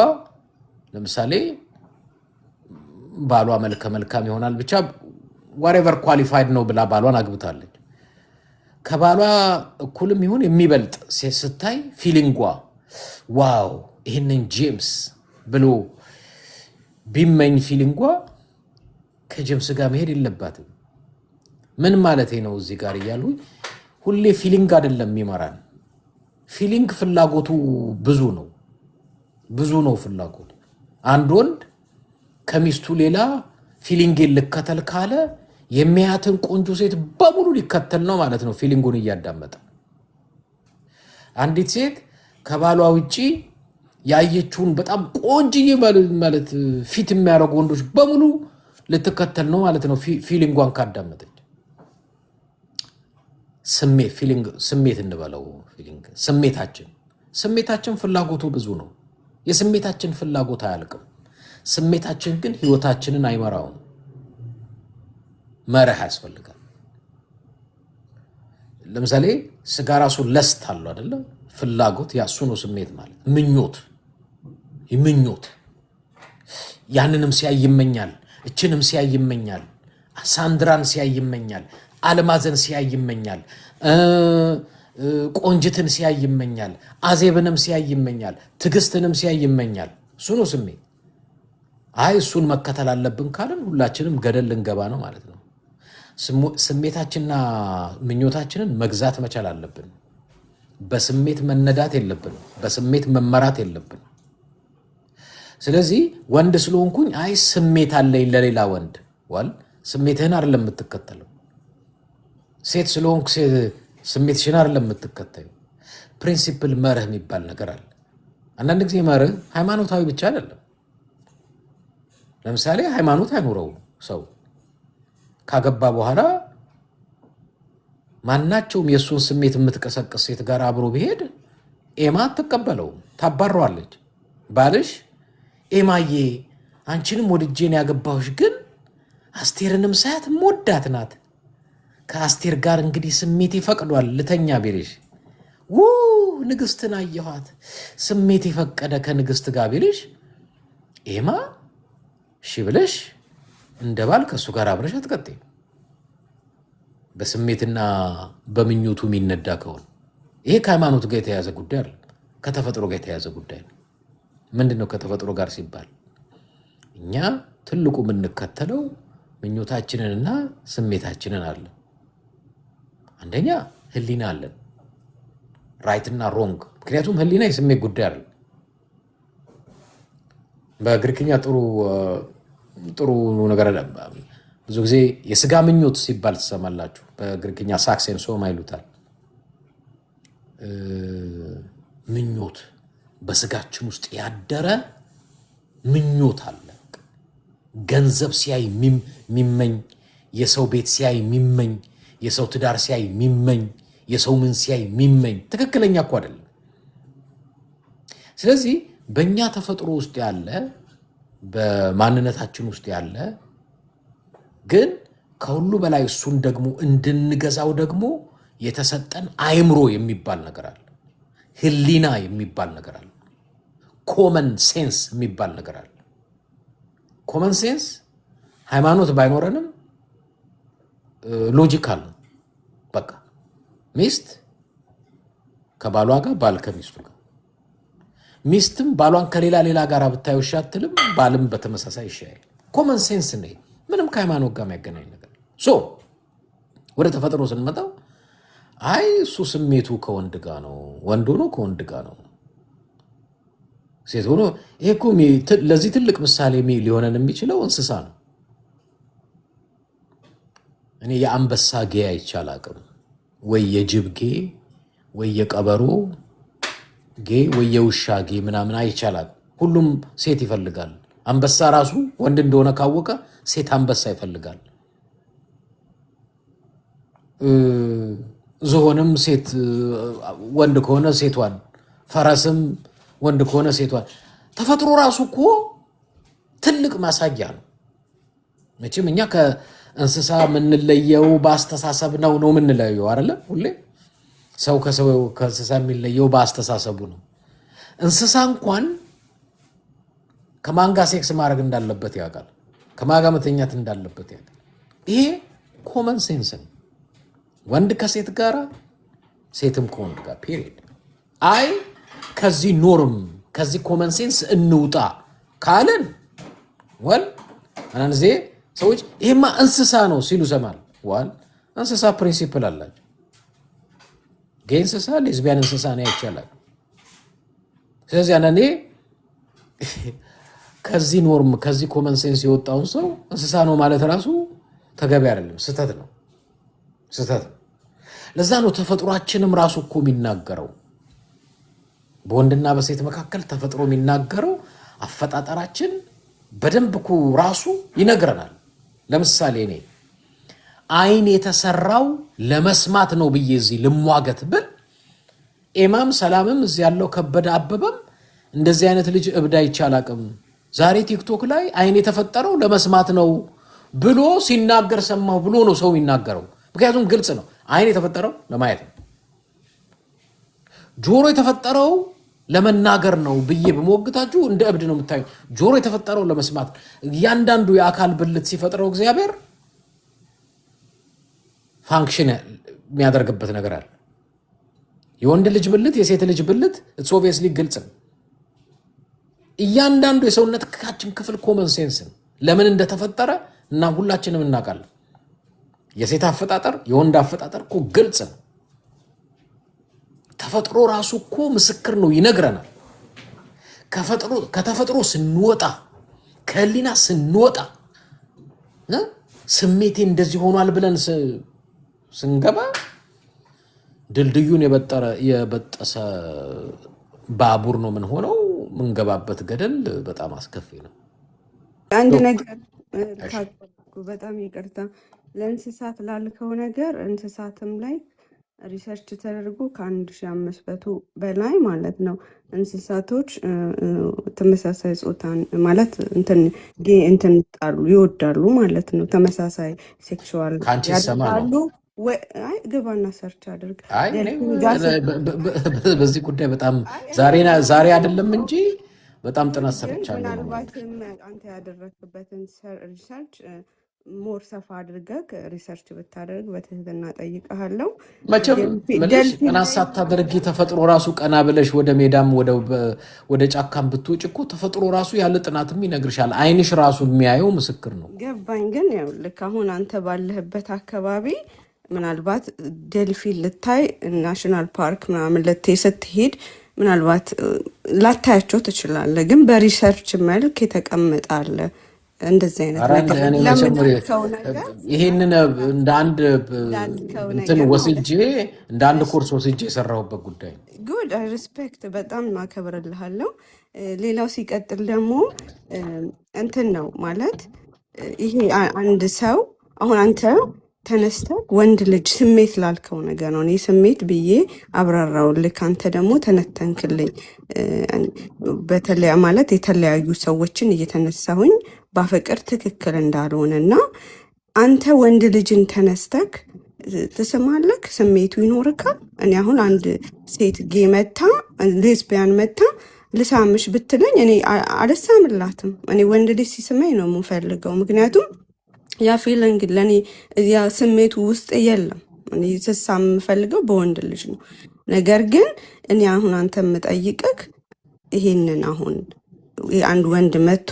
ለምሳሌ ባሏ መልከ መልካም ይሆናል ብቻ whatever qualified ነው ብላ ባሏን አግብታለች። ከባሏ እኩልም ይሁን የሚበልጥ ስታይ ፊሊንጓ ዋው ይሄንን ጄምስ ብሎ ቢመኝ ፊሊንጓ ከጄምስ ጋር መሄድ የለባትም። ምን ማለት ነው እዚህ ጋር እያሉ ሁሌ ፊሊንግ አይደለም የሚመራን። ፊሊንግ ፍላጎቱ ብዙ ነው ፍላጎቱ። አንድ ወንድ ከሚስቱ ሌላ ፊሊንግ ልከተል ካለ የሚያትን ቆንጆ ሴት በሙሉ ሊከተል ነው ማለት ነው፣ ፊሊንጉን እያዳመጠ። አንዲት ሴት ከባሏ ውጪ ያየችውን በጣም ቆንጅዬ ማለት ፊት የሚያደርጉ ወንዶች በሙሉ ልትከተል ነው ማለት ነው፣ ፊሊንጓን ካዳመጠች። ስሜት እንበለው ስሜታችን ፍላጎቱ ብዙ ነው። የስሜታችን ፍላጎት አያልቅም። ስሜታችን ግን ህይወታችንን አይመራውም። መርህ ያስፈልጋል። ለምሳሌ ስጋ ራሱ ለስት አለው አይደለ? ፍላጎት ያሱ ነው። ስሜት ማለት ምኞት ያንንም ሲያይ ይመኛል፣ እችንም ሲያይ ይመኛል፣ ሳንድራን ሲያይ ይመኛል፣ አለማዘን ሲያይ ይመኛል፣ ቆንጅትን ሲያይ ይመኛል፣ አዜብንም ሲያይ ይመኛል፣ ትግስትንም ሲያይ ይመኛል። እሱ ነው ስሜት። እሱን መከተል አለብን ካለን ሁላችንም ገደል ልንገባ ነው ማለት ነው። ስሜታችንና ምኞታችንን መግዛት መቻል አለብን። በስሜት መነዳት የለብን፣ በስሜት መመራት የለብን። ስለዚህ ወንድ ስለሆንኩኝ ስሜት አለኝ ለሌላ ወንድ ስሜትህን አይደለም የምትከተለው። ሴት ስለሆንኩ ስሜትሽን አይደለም የምትከተለው። ፕሪንሲፕል መርህ የሚባል ነገር አለ። አንዳንድ ጊዜ መርህ ሃይማኖታዊ ብቻ አይደለም። ለምሳሌ ሃይማኖት አይኖረው ሰው ካገባ በኋላ ማናቸውም የእሱን ስሜት የምትቀሰቅስ ሴት ጋር አብሮ ቢሄድ ኤማ አትቀበለውም፣ ታባረዋለች። ባልሽ ኤማዬ አንቺንም ወድጄን ያገባሁሽ፣ ግን አስቴርንም ሳያት ሞዳት ናት። ከአስቴር ጋር እንግዲህ ስሜት ይፈቅዷል ልተኛ ቢልሽ፣ ንግስትን አየኋት ስሜት የፈቀደ ከንግስት ጋር ቢልሽ፣ ኤማ እሺ ብለሽ እንደ ባል ከእሱ ጋር አብረሽ አትቀጥይም። በስሜትና በምኞቱ የሚነዳ ከሆነ ይሄ ከሃይማኖት ጋር የተያዘ ጉዳይ አለ፣ ከተፈጥሮ ጋር የተያዘ ጉዳይ ነው። ምንድን ነው ከተፈጥሮ ጋር ሲባል? እኛ ትልቁ የምንከተለው ምኞታችንንና ስሜታችንን አለ። አንደኛ ህሊና አለን፣ ራይትና ሮንግ። ምክንያቱም ህሊና የስሜት ጉዳይ አለ። በግሪክኛ ጥሩ ነገር ብዙ ጊዜ የስጋ ምኞት ሲባል ትሰማላችሁ። በግሪክኛ ሳክሴን ሶማ ይሉታል። ምኞት በስጋችን ውስጥ ያደረ ምኞት አለ። ገንዘብ ሲያይ የሚመኝ፣ የሰው ቤት ሲያይ የሚመኝ፣ የሰው ትዳር ሲያይ የሚመኝ፣ የሰው ምን ሲያይ የሚመኝ። ትክክለኛ እኮ አይደለም። ስለዚህ በእኛ ተፈጥሮ ውስጥ ያለ፣ በማንነታችን ውስጥ ያለ ግን ከሁሉ በላይ እሱን ደግሞ እንድንገዛው ደግሞ የተሰጠን አእምሮ የሚባል ነገር አለ፣ ህሊና የሚባል ነገር አለ፣ ኮመን ሴንስ የሚባል ነገር አለ። ኮመን ሴንስ ሃይማኖት ባይኖረንም ሎጂካል ነው። በቃ ሚስት ከባሏ ጋር፣ ባል ከሚስቱ ጋር፣ ሚስትም ባሏን ከሌላ ጋር ብታየው አትልም፣ ባልም በተመሳሳይ ይሻያል። ኮመን ሴንስ ነው። ምንም ከሃይማኖት ጋር የሚያገናኝ ነገር። ወደ ተፈጥሮ ስንመጣው እሱ ስሜቱ ከወንድ ጋር ነው፣ ወንድ ሆኖ ከወንድ ጋር ነው፣ ሴት ሆኖ። ይሄ እኮ ለዚህ ትልቅ ምሳሌ ሊሆነን የሚችለው እንስሳ ነው። እኔ የአንበሳ ጌ አይቼ አላቅም፣ ወይ የጅብ ጌ፣ ወይ የቀበሮ ጌ፣ ወይ የውሻ ጌ ምናምን አይቼ አላቅም። ሁሉም ሴት ይፈልጋል። አንበሳ ራሱ ወንድ እንደሆነ ካወቀ ሴት አንበሳ ይፈልጋል። ዝሆንም ሴት ወንድ ከሆነ ሴቷን፣ ፈረስም ወንድ ከሆነ ሴቷን። ተፈጥሮ ራሱ እኮ ትልቅ ማሳያ ነው። መቼም እኛ ከእንስሳ የምንለየው በአስተሳሰብ ነው የምንለየው አይደለ? ሁሌ ሰው ከእንስሳ የሚለየው በአስተሳሰቡ ነው። እንስሳ እንኳን ከማን ጋር ሴክስ ማድረግ እንዳለበት ያውቃል፣ ከማን ጋር መተኛት እንዳለበት ያውቃል። ይሄ ኮመን ሴንስ ነው። ወንድ ከሴት ጋር፣ ሴትም ከወንድ ጋር ፔሪድ። አይ ከዚህ ኖርም ከዚህ ኮመን ሴንስ እንውጣ ካለን ወል አንዳንድ ጊዜ ሰዎች ይሄማ እንስሳ ነው ሲሉ ሰማል። ዋል እንስሳ ፕሪንሲፕል አላቸው። ጌይ እንስሳ፣ ሌዝቢያን እንስሳ ነው ይቻላል። ስለዚህ አንዳንዴ ከዚህ ኖርም ከዚህ ኮመን ሴንስ የወጣውን ሰው እንስሳ ነው ማለት ራሱ ተገቢ አይደለም፣ ስህተት ነው። ለዛ ነው ተፈጥሯችንም ራሱ እኮ የሚናገረው በወንድና በሴት መካከል ተፈጥሮ የሚናገረው አፈጣጠራችን በደንብ እኮ ራሱ ይነግረናል። ለምሳሌ እኔ አይን የተሰራው ለመስማት ነው ብዬ እዚህ ልሟገት ብል ኤማም ሰላምም እዚህ ያለው ከበደ አበበም እንደዚህ አይነት ልጅ እብዳ ይቻላቅም ዛሬ ቲክቶክ ላይ አይን የተፈጠረው ለመስማት ነው ብሎ ሲናገር ሰማሁ ብሎ ነው ሰው የሚናገረው። ምክንያቱም ግልጽ ነው፣ አይን የተፈጠረው ለማየት ነው። ጆሮ የተፈጠረው ለመናገር ነው ብዬ በመወግታችሁ እንደ እብድ ነው የምታዩ። ጆሮ የተፈጠረው ለመስማት። እያንዳንዱ የአካል ብልት ሲፈጥረው እግዚአብሔር ፋንክሽን የሚያደርግበት ነገር አለ። የወንድ ልጅ ብልት፣ የሴት ልጅ ብልት ኢትስ ኦብቪየስሊ ግልጽ ነው። እያንዳንዱ የሰውነት ክፍል ኮመን ሴንስ ለምን እንደተፈጠረ እና ሁላችንም እናውቃለን። የሴት አፈጣጠር የወንድ አፈጣጠር እኮ ግልጽ ነው። ተፈጥሮ ራሱ እኮ ምስክር ነው፣ ይነግረናል። ከተፈጥሮ ስንወጣ ከህሊና ስንወጣ ስሜቴ እንደዚህ ሆኗል ብለን ስንገባ ድልድዩን የበጠሰ ባቡር ነው ምን ሆነው ምንገባበት ገደል በጣም አስከፊ ነው። አንድ ነገር በጣም ይቅርታ ለእንስሳት ላልከው ነገር እንስሳትም ላይ ሪሰርች ተደርጎ ከ1500 በላይ ማለት ነው እንስሳቶች ተመሳሳይ ጾታን ማለት እንትን ይወዳሉ ማለት ነው። ተመሳሳይ ሴክሹዋል ያደርጋሉ። ግባና ሰርች አድርግ። በዚህ ጉዳይ በጣም ዛሬ አይደለም እንጂ በጣም ጥናት ሰርቻለሁ። ምናልባትም አንተ ያደረግበትን ሪሰርች ሞር ሰፋ አድርገህ ሪሰርች ብታደርግ በትህትና ጠይቀሃለሁ። መቼም ጥናት ሳታደርጊ ተፈጥሮ ራሱ ቀና ብለሽ ወደ ሜዳም ወደ ጫካም ብትወጭ እኮ ተፈጥሮ ራሱ ያለ ጥናትም ይነግርሻል። አይንሽ ራሱ የሚያየው ምስክር ነው። ገባኝ። ግን ያው ልክ አሁን አንተ ባለህበት አካባቢ ምናልባት ደልፊን ልታይ ናሽናል ፓርክ ምናምን ልታይ ስትሄድ ምናልባት ላታያቸው ትችላለህ። ግን በሪሰርች መልክ የተቀመጠ አለ እንደዚህ አይነት ነገር። ይሄንን እንደ አንድ እንትን ወስጄ እንደ አንድ ኮርስ ወስጄ የሰራሁበት ጉዳይ ጉድ ሪስፔክት በጣም ማከብርልሃለሁ። ሌላው ሲቀጥል ደግሞ እንትን ነው ማለት ይሄ አንድ ሰው አሁን አንተ ተነስተህ ወንድ ልጅ ስሜት ላልከው ነገር ነው። እኔ ስሜት ብዬ አብራራውልህ፣ አንተ ደግሞ ተነተንክልኝ። በተለያ ማለት የተለያዩ ሰዎችን እየተነሳሁኝ ባፈቅር ትክክል እንዳልሆነና አንተ ወንድ ልጅን ተነስተክ ትስማለክ፣ ስሜቱ ይኖርካል። እኔ አሁን አንድ ሴት ጌ መታ ሌስቢያን መታ ልሳምሽ ብትለኝ እኔ አልሳምላትም። እኔ ወንድ ልጅ ሲስመኝ ነው የምፈልገው። ምክንያቱም ያ ፊሊንግ ለእኔ ያ ስሜቱ ውስጥ የለም። እኔ ስሳም የምፈልገው በወንድ ልጅ ነው። ነገር ግን እኔ አሁን አንተ የምጠይቅክ ይሄንን አሁን አንድ ወንድ መጥቶ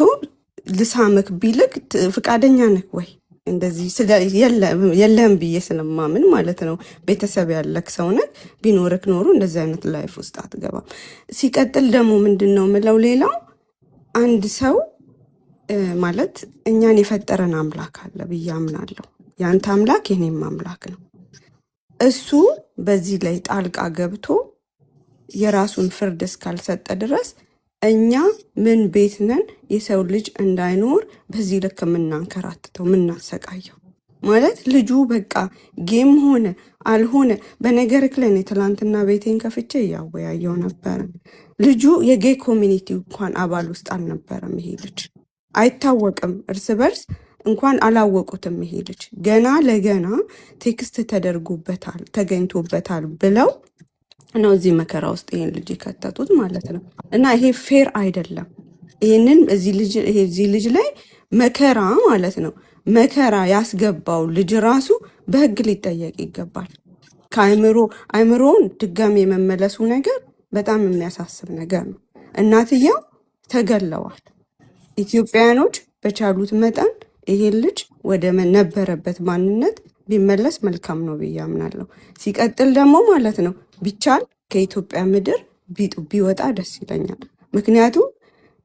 ልሳምክ ቢልክ ፍቃደኛ ነክ ወይ? እንደዚህ የለም ብዬ ስለማምን ማለት ነው። ቤተሰብ ያለክ ሰውነት ቢኖርክ ኖሮ እንደዚህ አይነት ላይፍ ውስጥ አትገባም። ሲቀጥል ደግሞ ምንድን ነው ምለው ሌላው አንድ ሰው ማለት እኛን የፈጠረን አምላክ አለ ብዬ አምናለሁ። የአንተ አምላክ የኔም አምላክ ነው። እሱ በዚህ ላይ ጣልቃ ገብቶ የራሱን ፍርድ እስካልሰጠ ድረስ እኛ ምን ቤት ነን የሰው ልጅ እንዳይኖር በዚህ ልክ የምናንከራትተው የምናሰቃየው? ማለት ልጁ በቃ ጌም ሆነ አልሆነ በነገርክ ላይ ትላንትና ቤቴን ከፍቼ እያወያየው ነበረ። ልጁ የጌ ኮሚኒቲ እንኳን አባል ውስጥ አልነበረም። ይሄ ልጅ አይታወቅም፣ እርስ በርስ እንኳን አላወቁትም። ይሄ ልጅ ገና ለገና ቴክስት ተደርጎበታል ተገኝቶበታል ብለው ነው እዚህ መከራ ውስጥ ይሄን ልጅ የከተቱት ማለት ነው። እና ይሄ ፌር አይደለም። ይሄንን እዚህ ልጅ ላይ መከራ ማለት ነው መከራ ያስገባው ልጅ ራሱ በህግ ሊጠየቅ ይገባል። አይምሮውን ድጋሚ የመመለሱ ነገር በጣም የሚያሳስብ ነገር ነው። እናትየው ተገለዋል። ኢትዮጵያውያኖች በቻሉት መጠን ይሄን ልጅ ወደ ነበረበት ማንነት ቢመለስ መልካም ነው ብዬ አምናለሁ። ሲቀጥል ደግሞ ማለት ነው ቢቻል ከኢትዮጵያ ምድር ቢወጣ ደስ ይለኛል። ምክንያቱም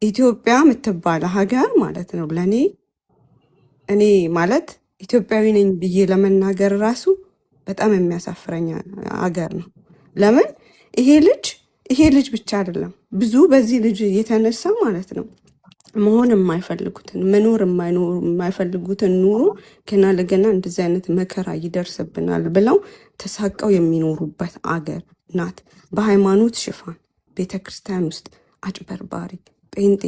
ኢትዮጵያ የምትባለ ሀገር ማለት ነው እኔ ማለት ኢትዮጵያዊ ነኝ ብዬ ለመናገር ራሱ በጣም የሚያሳፍረኝ ሀገር ነው። ለምን ይሄ ልጅ ብቻ አይደለም ብዙ በዚህ ልጅ የተነሳ ማለት ነው መሆን የማይፈልጉትን መኖር የማይፈልጉትን ኑሮ ገና ለገና እንደዚህ አይነት መከራ ይደርስብናል ብለው ተሳቀው የሚኖሩበት አገር ናት። በሃይማኖት ሽፋን ቤተክርስቲያን ውስጥ አጭበርባሪ ጴንጤ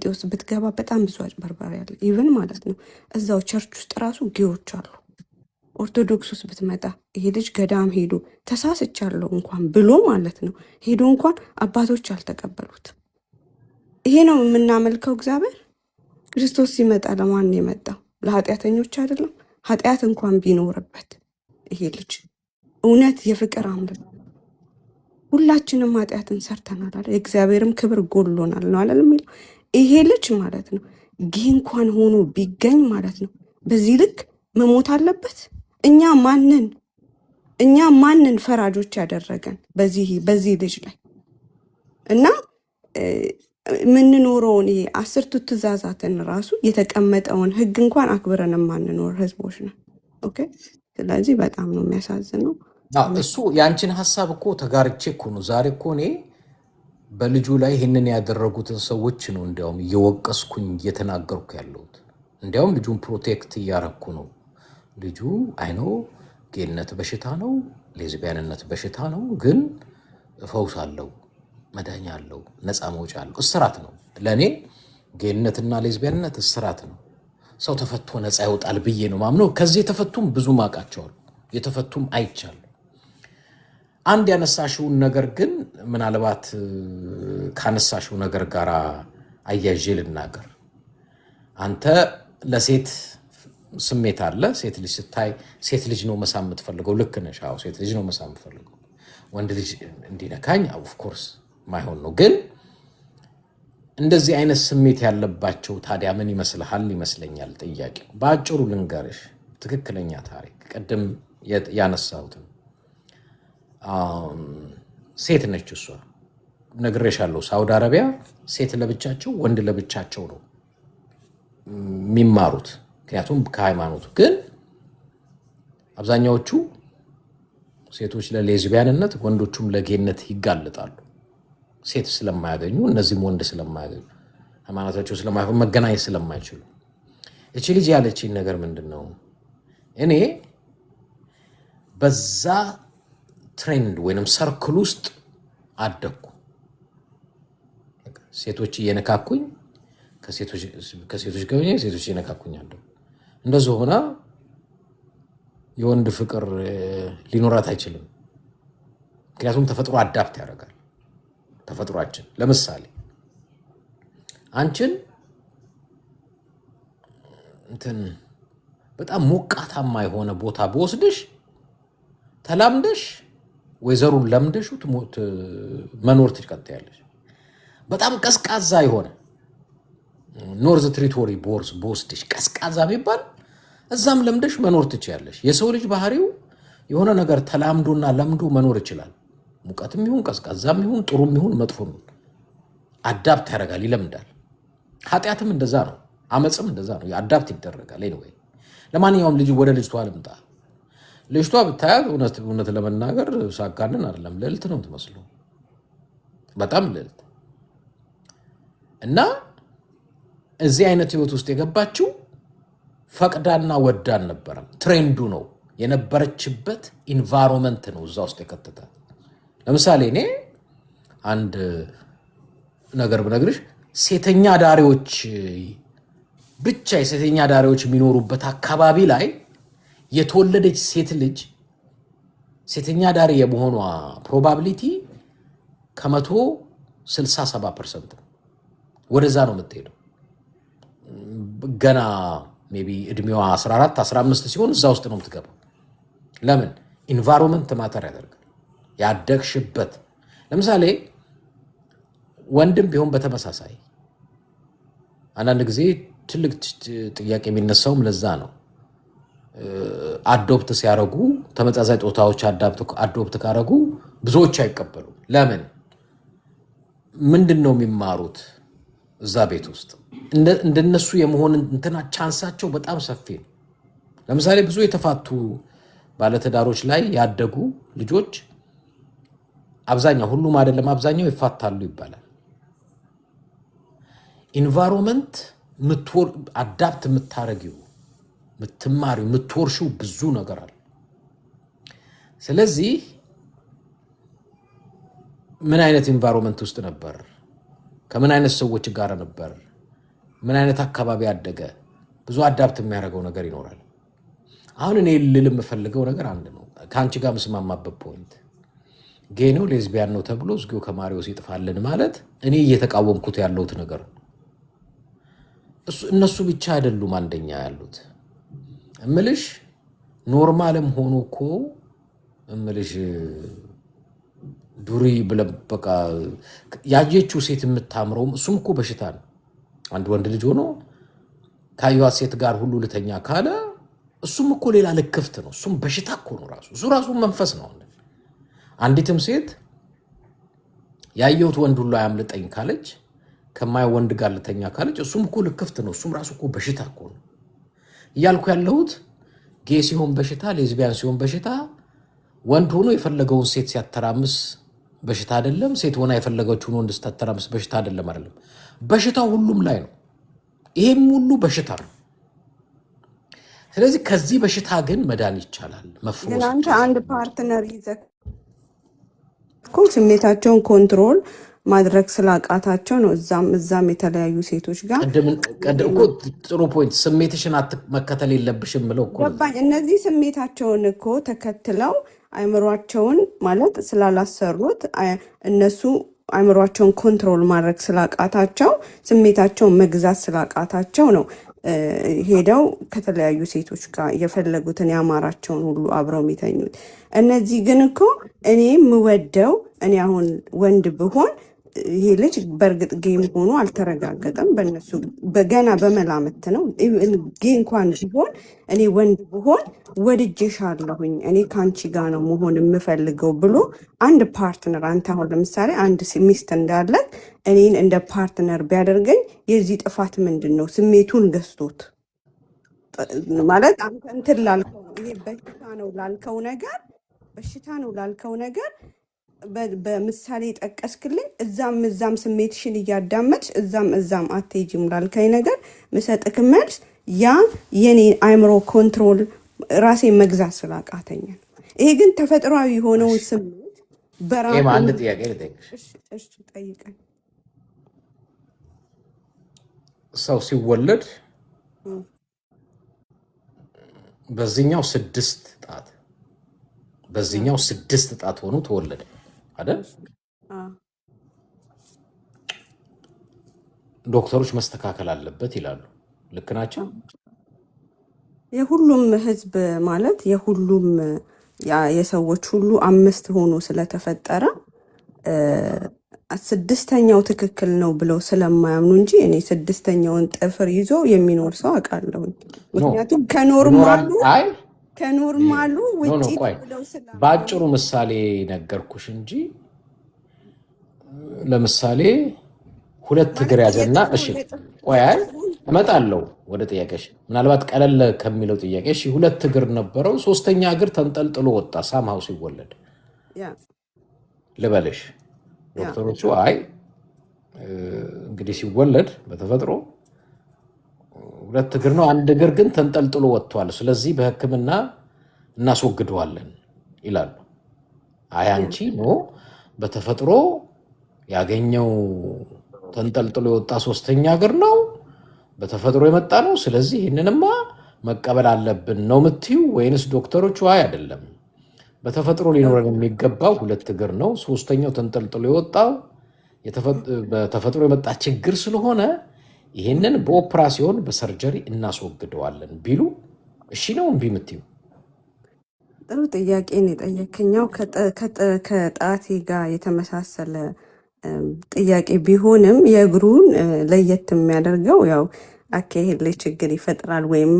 ውስጥ ብትገባ በጣም ብዙ አጭበርባሪ አለ። ኢቨን ማለት ነው እዛው ቸርች ውስጥ ራሱ ጌዎች አሉ። ኦርቶዶክስ ውስጥ ብትመጣ ይሄ ልጅ ገዳም ሄዶ ተሳስቻለሁ እንኳን ብሎ ማለት ነው ሄዶ እንኳን አባቶች አልተቀበሉት። ይሄ ነው የምናመልከው እግዚአብሔር። ክርስቶስ ሲመጣ ለማን ነው የመጣው? ለኃጢአተኞች አይደለም? ኃጢአት እንኳን ቢኖርበት ይሄ ልጅ እውነት የፍቅር አምላክ ሁላችንም ኃጢአትን ሰርተናል አይደል? የእግዚአብሔርም ክብር ጎሎናል ነው አይደል የሚለው። ይሄ ልጅ ማለት ነው ጌ እንኳን ሆኖ ቢገኝ ማለት ነው በዚህ ልክ መሞት አለበት? እኛ ማንን ፈራጆች ያደረገን በዚህ ልጅ ላይ እና የምንኖረውን ይሄ 10ቱ ትእዛዛትን ራሱ የተቀመጠውን ሕግ እንኳን አክብረን የማንኖር ህዝቦች ነን። ኦኬ። ስለዚህ በጣም ነው የሚያሳዝነው። እሱ የአንቺን ሀሳብ እኮ ተጋርቼ እኮ ነው ዛሬ እኮ እኔ በልጁ ላይ ይህንን ያደረጉትን ሰዎች ነው እንዲያውም እየወቀስኩኝ እየተናገርኩ ያለሁት። እንዲያውም ልጁን ፕሮቴክት እያረኩ ነው። ልጁ አይኖ ጌነት በሽታ ነው፣ ሌዝቢያንነት በሽታ ነው፣ ግን ፈውስ አለው፣ መዳኛ አለው፣ ነፃ መውጫ አለው። እስራት ነው ለእኔ ጌነትና ሌዝቢያንነት እስራት ነው። ሰው ተፈቶ ነፃ ይወጣል ብዬ ነው ማምነው። ከዚህ የተፈቱም ብዙ ማቃቸዋል፣ የተፈቱም አይቻል። አንድ ያነሳሽውን ነገር ግን ምናልባት ካነሳሽው ነገር ጋር አያይዤ ልናገር። አንተ ለሴት ስሜት አለ። ሴት ልጅ ስታይ ሴት ልጅ ነው መሳም የምትፈልገው። ልክ ነሽ። አዎ ሴት ልጅ ነው መሳም የምትፈልገው። ወንድ ልጅ እንዲነካኝ ኦፍኮርስ ማይሆን ነው። ግን እንደዚህ አይነት ስሜት ያለባቸው ታዲያ ምን ይመስልሃል? ይመስለኛል ጥያቄው በአጭሩ ልንገርሽ፣ ትክክለኛ ታሪክ ቅድም ያነሳሁትን ሴት ነች እሷ። ነግሬሻለሁ። ሳውዲ አረቢያ ሴት ለብቻቸው ወንድ ለብቻቸው ነው የሚማሩት። ምክንያቱም ከሃይማኖቱ ግን አብዛኛዎቹ ሴቶች ለሌዝቢያንነት ወንዶቹም ለጌነት ይጋለጣሉ። ሴት ስለማያገኙ እነዚህም ወንድ ስለማያገኙ ሃይማኖታቸው ስለማይሆን መገናኘት ስለማይችሉ እቺ ልጅ ያለችኝ ነገር ምንድን ነው? እኔ በዛ ትሬንድ ወይንም ሰርክል ውስጥ አደግኩ። ሴቶች እየነካኩኝ ከሴቶች ገበኛ ሴቶች እየነካኩኝ አደግኩ። እንደዚህ ሆና የወንድ ፍቅር ሊኖራት አይችልም። ምክንያቱም ተፈጥሮ አዳፕት ያደርጋል። ተፈጥሯችን ለምሳሌ አንቺን በጣም ሞቃታማ የሆነ ቦታ በወስድሽ ተላምደሽ ወይዘሩን ለምደሽ መኖር ትቀጥያለሽ። በጣም ቀዝቃዛ የሆነ ኖርዝ ትሪቶሪ በወስድሽ ቀዝቃዛ የሚባል እዛም ለምደሽ መኖር ትችያለሽ። የሰው ልጅ ባህሪው የሆነ ነገር ተላምዶና ለምዶ መኖር ይችላል። ሙቀትም ይሁን ቀዝቃዛም ይሁን ጥሩም ይሁን መጥፎም አዳፕት ያደርጋል፣ ይለምዳል። ኃጢአትም እንደዛ ነው፣ አመፅም እንደዛ ነው፣ አዳፕት ይደረጋል። ኤኒዌይ ለማንኛውም ወደ ልጅቷ ልምጣ። ልጅቷ ብታያት እውነት ለመናገር ሳጋንን አይደለም ልዕልት ነው የምትመስለው፣ በጣም ልዕልት እና እዚህ አይነት ህይወት ውስጥ የገባችው ፈቅዳና ወዳ አልነበረም። ትሬንዱ ነው የነበረችበት ኢንቫይሮንመንት ነው እዛ ውስጥ የከተታት። ለምሳሌ እኔ አንድ ነገር ብነግርሽ ሴተኛ ዳሪዎች ብቻ የሴተኛ ዳሪዎች የሚኖሩበት አካባቢ ላይ የተወለደች ሴት ልጅ ሴተኛ ዳሪ የመሆኗ ፕሮባቢሊቲ ከ167% ነው። ወደዛ ነው የምትሄደው። ገና ሜይ ቢ እድሜዋ 14 15 ሲሆን እዛ ውስጥ ነው የምትገባው። ለምን? ኢንቫይሮንመንት ማተር ያደርጋል። ያደግሽበት ለምሳሌ ወንድም ቢሆን በተመሳሳይ አንዳንድ ጊዜ ትልቅ ጥያቄ የሚነሳውም ለዛ ነው። አዶፕት ሲያደርጉ ተመሳሳይ ጾታዎች አዶፕት ካደረጉ ብዙዎች አይቀበሉም። ለምን? ምንድን ነው የሚማሩት እዛ ቤት ውስጥ? እንደነሱ የመሆን እንትና ቻንሳቸው በጣም ሰፊ ነው። ለምሳሌ ብዙ የተፋቱ ባለትዳሮች ላይ ያደጉ ልጆች አብዛኛው፣ ሁሉም አይደለም አብዛኛው ይፋታሉ ይባላል። ኢንቫይሮንመንት አዳፕት የምታረጊው የምትማሪው የምትወርሺው ብዙ ነገር አለ። ስለዚህ ምን አይነት ኢንቫይሮንመንት ውስጥ ነበር፣ ከምን አይነት ሰዎች ጋር ነበር፣ ምን አይነት አካባቢ ያደገ፣ ብዙ አዳፕት የሚያደርገው ነገር ይኖራል። አሁን እኔ ልል የምፈልገው ነገር አንድ ነው፣ ከአንቺ ጋር የምስማማበት ፖይንት ጌይ ነው ሌዝቢያን ነው ተብሎ እዝጊው ከማሪዎስ ይጥፋልን ማለት እኔ እየተቃወምኩት ያለሁት ነገር ነው። እነሱ ብቻ አይደሉም አንደኛ ያሉት እምልሽ ኖርማልም ሆኖ እኮ እምልሽ ዱሪ ብለህ በቃ ያየችው ሴት የምታምረውም እሱም እኮ በሽታ ነው። አንድ ወንድ ልጅ ሆኖ ካየኋት ሴት ጋር ሁሉ ልተኛ ካለ እሱም እኮ ሌላ ልክፍት ነው። እሱም በሽታ እኮ ነው ራሱ። እሱ ራሱ መንፈስ ነው። አንዲትም ሴት ያየሁት ወንድ ሁሉ አያምልጠኝ ካለች፣ ከማይ ወንድ ጋር ልተኛ ካለች እሱም እኮ ልክፍት ነው። እሱም ራሱ እኮ በሽታ እኮ ነው እያልኩ ያለሁት። ጌ ሲሆን በሽታ፣ ሌዝቢያን ሲሆን በሽታ፣ ወንድ ሆኖ የፈለገውን ሴት ሲያተራምስ በሽታ አይደለም፣ ሴት ሆና የፈለገችውን ወንድ ስታተራምስ በሽታ አይደለም። በሽታው ሁሉም ላይ ነው። ይሄም ሁሉ በሽታ ነው። ስለዚህ ከዚህ በሽታ ግን መዳን ይቻላል፣ መፍወስ ግን አንተ አንድ ፓርትነር ይዘህ እኮ ስሜታቸውን ኮንትሮል ማድረግ ስላቃታቸው ነው እዛም የተለያዩ ሴቶች ጋር ቀደም እኮ ጥሩ ፖይንት። ስሜትሽን መከተል የለብሽም ብለው እኮ ገባኝ። እነዚህ ስሜታቸውን እኮ ተከትለው አይምሯቸውን ማለት ስላላሰሩት እነሱ አይምሯቸውን ኮንትሮል ማድረግ ስላቃታቸው ስሜታቸውን መግዛት ስላቃታቸው ነው ሄደው ከተለያዩ ሴቶች ጋር የፈለጉትን ያማራቸውን ሁሉ አብረው የሚተኙት። እነዚህ ግን እኮ እኔ የምወደው እኔ አሁን ወንድ ብሆን ይሄ ልጅ በእርግጥ ጌም ሆኖ አልተረጋገጠም፣ በእነሱ በገና በመላመት ነው። ጌ እንኳን ቢሆን እኔ ወንድ ብሆን ወድጄሻለሁኝ እኔ ከአንቺ ጋር ነው መሆን የምፈልገው ብሎ አንድ ፓርትነር፣ አንተ አሁን ለምሳሌ አንድ ሚስት እንዳለ እኔን እንደ ፓርትነር ቢያደርገኝ የዚህ ጥፋት ምንድን ነው? ስሜቱን ገዝቶት ማለት አንተ እንትን ላልከው ነው። ይሄ በሽታ ነው ላልከው ነገር በምሳሌ ጠቀስክልኝ። እዛም ስሜትሽን እያዳመጥሽ እዛም አትሄጂም ላልከኝ ነገር ምሰጥክ መልስ ያ የኔ አይምሮ ኮንትሮል ራሴ መግዛት ስላቃተኛ። ይሄ ግን ተፈጥሯዊ የሆነውን ስሜት በራሴ አንድ ጥያቄ ልጠይቅሽ። እሺ ጠይቀኝ። ሰው ሲወለድ በዚህኛው 6 ጣት በዚህኛው 6 ጣት ሆኖ ተወለደ አይደል? ዶክተሮች መስተካከል አለበት ይላሉ። ልክ ናቸው? የሁሉም ህዝብ ማለት የሁሉም የሰዎች ሁሉ 5 ሆኖ ስለተፈጠረ 6ኛው ትክክል ነው ብለው ስለማያምኑ እንጂ እኔ 6ኛውን ጥፍር ይዞ የሚኖር ሰው አውቃለሁ። ምክንያቱም ከኖርማሉ ውጪ ብለው በአጭሩ ምሳሌ ነገርኩሽ እንጂ ለምሳሌ 2 እግር ያዘና እሺ ቆይ እመጣለሁ ወደ ጥያቄሽ። ምናልባት ቀለል ከሚለው ጥያቄ እሺ 2 እግር ነበረው፣ 3ኛ እግር ተንጠልጥሎ ወጣ ሳምሃው ሲወለድ ልበልሽ። ዶክተሮቹ አይ እንግዲህ ሲወለድ በተፈጥሮ 2 እግር ነው፣ 1 እግር ግን ተንጠልጥሎ ወጥቷል፣ ስለዚህ በሕክምና እናስወግደዋለን ይላሉ። አይ አንቺ በተፈጥሮ ያገኘው ተንጠልጥሎ የወጣ 3ኛ እግር ነው፣ በተፈጥሮ የመጣ ነው፣ ስለዚህ ይህንንማ መቀበል አለብን ነው የምትይው? ወይንስ ዶክተሮቹ አይ አይደለም በተፈጥሮ ሊኖረን የሚገባው 2 እግር ነው፣ 3ኛው ተንጠልጥሎ የወጣው በተፈጥሮ የመጣ ችግር ስለሆነ ይህንን በኦፕራሲዮን በሰርጀሪ እናስወግደዋለን ቢሉ እሺ ነው እምቢ የምትይው? ጥሩ ጥያቄ ነው የጠየከኛው። ከጣቴ ጋር የተመሳሰለ ጥያቄ ቢሆንም የእግሩን ለየት የሚያደርገው ያው አካሄድ ላይ ችግር ይፈጥራል ወይም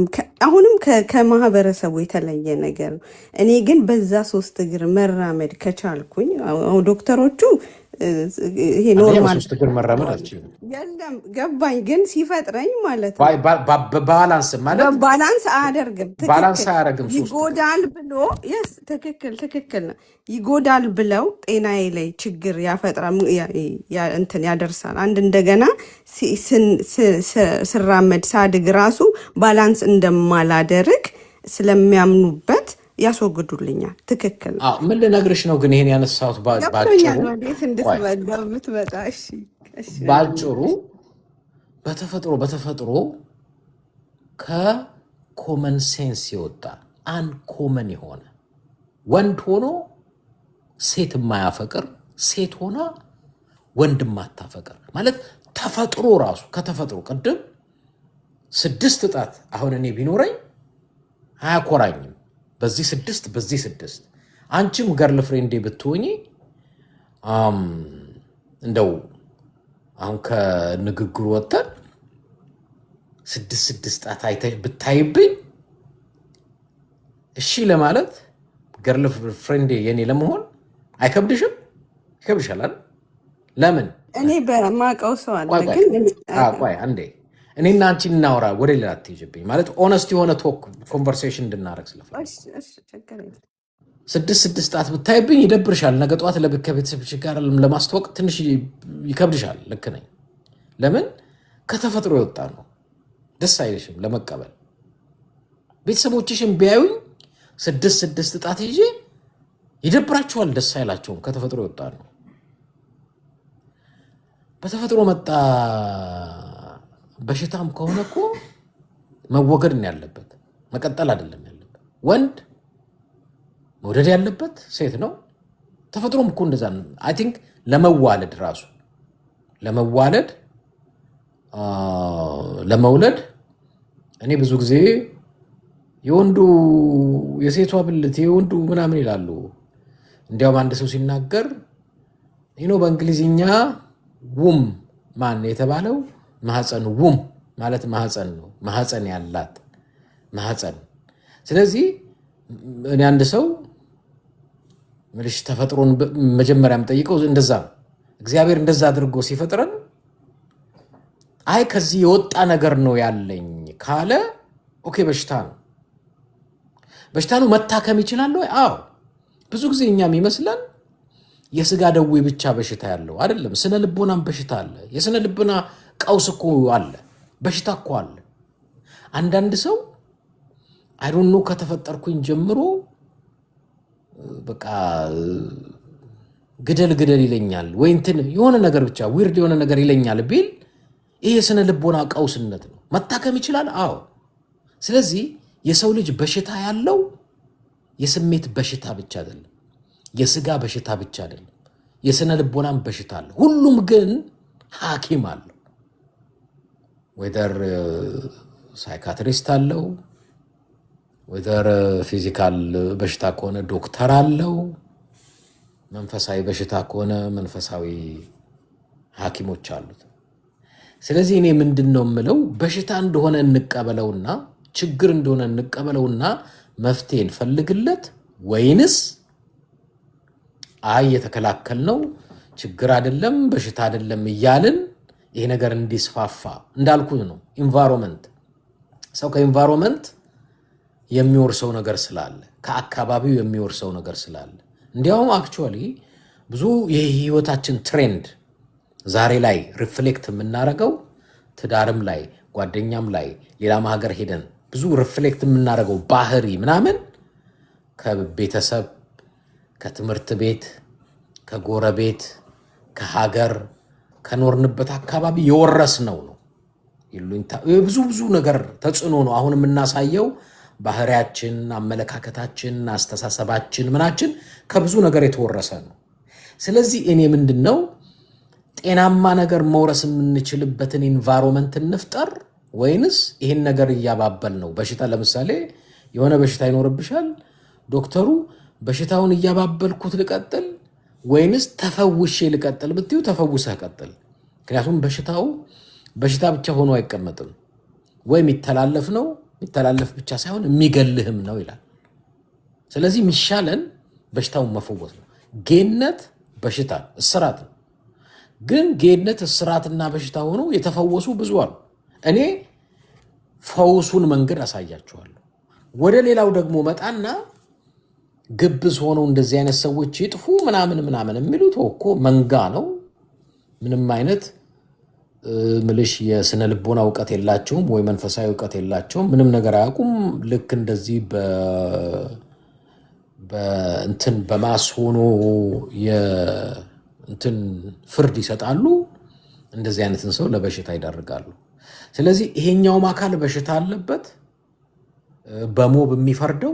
አሁንም ከማህበረሰቡ የተለየ ነገር ነው። እኔ ግን በዛ 3 እግር መራመድ ከቻልኩኝ ዶክተሮቹ ይሄ ኖርማል 3 እግር መራመድ አልችልም። የለም ገባኝ። ግን ሲፈጥረኝ ማለት ነው ባላንስ ማለት ባላንስ አያደርግም። ባላንስ አያደርግም። ይጎዳል ብሎ ትክክል ነው። ይጎዳል ብለው ጤናዬ ላይ ችግር ያፈጥራል እንትን ያደርሳል። አንድ እንደገና ስራመድ ሳድግ ራሱ ባላንስ እንደማላደርግ ስለሚያምኑበት ያስወግዱልኛል። ትክክል ነው። ምን ልነግርሽ ነው ግን ይሄን ያነሳሁት ባጭሩ በተፈጥሮ ከኮመን ሴንስ የወጣ አንኮመን የሆነ ወንድ ሆኖ ሴት የማያፈቅር ሴት ሆና ወንድ ማታፈቅር ማለት ተፈጥሮ ራሱ ከተፈጥሮ ቅድም 6 ጣት አሁን እኔ ቢኖረኝ አያኮራኝም። በዚህ 6 አንቺም ገርል ፍሬንዴ ብትሆኚ እንደው አሁን ከንግግሩ ወጥተን 6 ጣት ብታይብኝ እሺ ለማለት ገርል ፍሬንዴ የኔ ለመሆን አይከብድሽም? ይከብድሻል አይደል? ለምን? እኔ በማቀው ሰው አለ ግን ቆይ አንዴ እኔና አንቺ እናወራ፣ ወደ ሌላ አትሄጂብኝ። ማለት ኦነስት የሆነ ቶክ ኮንቨርሴሽን እንድናረግ ስለፈለኩ 6 ጣት ብታይብኝ ይደብርሻል። ነገ ጠዋት ከቤተሰብሽ ጋር ለማስተዋወቅ ትንሽ ይከብድሻል። ልክ ነኝ። ለምን? ከተፈጥሮ የወጣ ነው። ደስ አይልሽም ለመቀበል። ቤተሰቦችሽን ቢያዩኝ 6 ጣት ይዤ ይደብራቸዋል፣ ደስ አይላቸውም። ከተፈጥሮ የወጣ ነው። በተፈጥሮ መጣ በሽታም ከሆነ እኮ መወገድ ነው ያለበት፣ መቀጠል አይደለም ያለበት። ወንድ መውደድ ያለበት ሴት ነው። ተፈጥሮም እኮ እንደዛ ነው። አይ ቲንክ ለመዋለድ ራሱ ለመውለድ እኔ ብዙ ጊዜ የወንዱ የሴቷ ብልት የወንዱ ምናምን ይላሉ። እንዲያውም አንድ ሰው ሲናገር በእንግሊዝኛ ውም ማን የተባለው ማህፀን ውም ማለት ማህፀን ነው። ማህፀን ያላት ማህፀን። ስለዚህ እኔ አንድ ሰው ምልሽ ተፈጥሮን መጀመሪያ የምጠይቀው እንደዛ ነው። እግዚአብሔር እንደዛ አድርጎ ሲፈጥረን አይ ከዚህ የወጣ ነገር ነው ያለኝ ካለ ኦኬ በሽታ ነው መታከም ይችላል ወይ? አዎ። ብዙ ጊዜ እኛም ይመስለን የስጋ ደዌ ብቻ በሽታ ያለው አይደለም። ስነ ልቦናም በሽታ አለ። የስነ ልቦና ቀውስ እኮ አለ። በሽታ እኮ አለ። አንዳንድ ሰው አይዶኖ ከተፈጠርኩኝ ጀምሮ በቃ ግደል ይለኛል ወይ እንትን የሆነ ነገር ብቻ ዊርድ የሆነ ነገር ይለኛል ቢል ይሄ የስነ ልቦና ቀውስነት ነው። መታከም ይችላል። አዎ። ስለዚህ የሰው ልጅ በሽታ ያለው የስሜት በሽታ ብቻ አይደለም፣ የስጋ በሽታ ብቻ አይደለም፣ የስነ ልቦናም በሽታ አለ። ሁሉም ግን ሐኪም አለው። ወይደር ሳይካትሪስት አለው፣ ወይደር ፊዚካል በሽታ ከሆነ ዶክተር አለው፣ መንፈሳዊ በሽታ ከሆነ መንፈሳዊ ሐኪሞች አሉት። ስለዚህ እኔ ምንድነው የምለው በሽታ እንደሆነ እንቀበለውና ችግር እንደሆነ እንቀበለውና መፍትሄ እንፈልግለት፣ ወይንስ አይ የተከላከልነው ችግር አይደለም በሽታ አይደለም እያልን ይሄ ነገር እንዲስፋፋ እንዳልኩት ነው። ኢንቫይሮንመንት ሰው ከኢንቫይሮንመንት የሚወርሰው ነገር ስላለ ከአካባቢው የሚወርሰው ነገር ስላለ እንዲያውም አክቹአሊ ብዙ የህይወታችን ትሬንድ ዛሬ ላይ ሪፍሌክት የምናደርገው ትዳርም ላይ ጓደኛም ላይ ሌላም ሀገር ሄደን ብዙ ሪፍሌክት የምናደርገው ባህሪ ምናምን ከቤተሰብ ከትምህርት ቤት ከጎረቤት ከሀገር ከኖርንበት አካባቢ የወረስነው ነው። ብዙ ነገር ተጽዕኖ ነው አሁን የምናሳየው። ባህሪያችን፣ አመለካከታችን፣ አስተሳሰባችን ምናችን ከብዙ ነገር የተወረሰ ነው። ስለዚህ እኔ ምንድነው ጤናማ ነገር መውረስ የምንችልበትን ኢንቫይሮንመንት እንፍጠር፣ ወይንስ ይሄን ነገር እያባበል ነው በሽታ? ለምሳሌ የሆነ በሽታ ይኖርብሻል፣ ዶክተሩ በሽታውን እያባበልኩት ልቀጥል ወይንስ ተፈውሼ ልቀጥል ብትዩ ተፈውሰህ ቀጥል። ምክንያቱም በሽታ ብቻ ሆኖ አይቀመጥም። ወይ የሚተላለፍ ነው፣ የሚተላለፍ ብቻ ሳይሆን የሚገልህም ነው ይላል። ስለዚህ የሚሻለን በሽታውን መፈወስ ነው። ጌነት በሽታ እስራት ነው። ግን ጌነት እስራትና በሽታ ሆኖ የተፈወሱ ብዙ አሉ። እኔ ፈውሱን መንገድ አሳያችኋለሁ። ወደ ሌላው ደግሞ መጣና ግብዝ ሆነው እንደዚህ አይነት ሰዎች ይጥፉ ምናምን የሚሉት እኮ መንጋ ነው። ምንም አይነት ምልሽ የስነ ልቦና እውቀት የላቸውም ወይ መንፈሳዊ እውቀት የላቸውም። ምንም ነገር አያውቁም። ልክ እንደዚህ በእንትን በማስ ሆኖ የእንትን ፍርድ ይሰጣሉ። እንደዚህ አይነትን ሰው ለበሽታ ይዳርጋሉ። ስለዚህ ይሄኛውም አካል በሽታ አለበት። በሞብ የሚፈርደው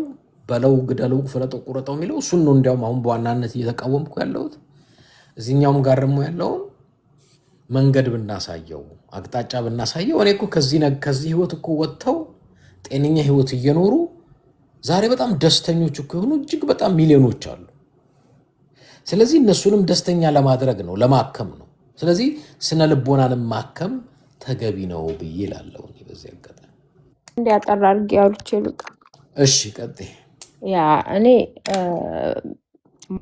በለው ግደለው ፍለጠው ቁረጠው የሚለው እሱን ነው። እንዲያውም አሁን በዋናነት እየተቃወምኩ ያለሁት እዚህኛውም ጋር ደግሞ ያለውን መንገድ ብናሳየው አቅጣጫ ብናሳየው። እኔ እኮ ከዚህ ህይወት እኮ ወጥተው ጤነኛ ህይወት እየኖሩ ዛሬ በጣም ደስተኞች እኮ የሆኑ እጅግ በጣም ሚሊዮኖች አሉ። ስለዚህ እነሱንም ደስተኛ ለማድረግ ነው፣ ለማከም ነው። ስለዚህ ስነ ልቦናንም ማከም ተገቢ ነው ብዬ እላለሁ። በዚህ አጋጣሚ እንዲያጠራ አድርጌ ያሉት ልቅ እሺ፣ ቀጥይ። ያ እኔ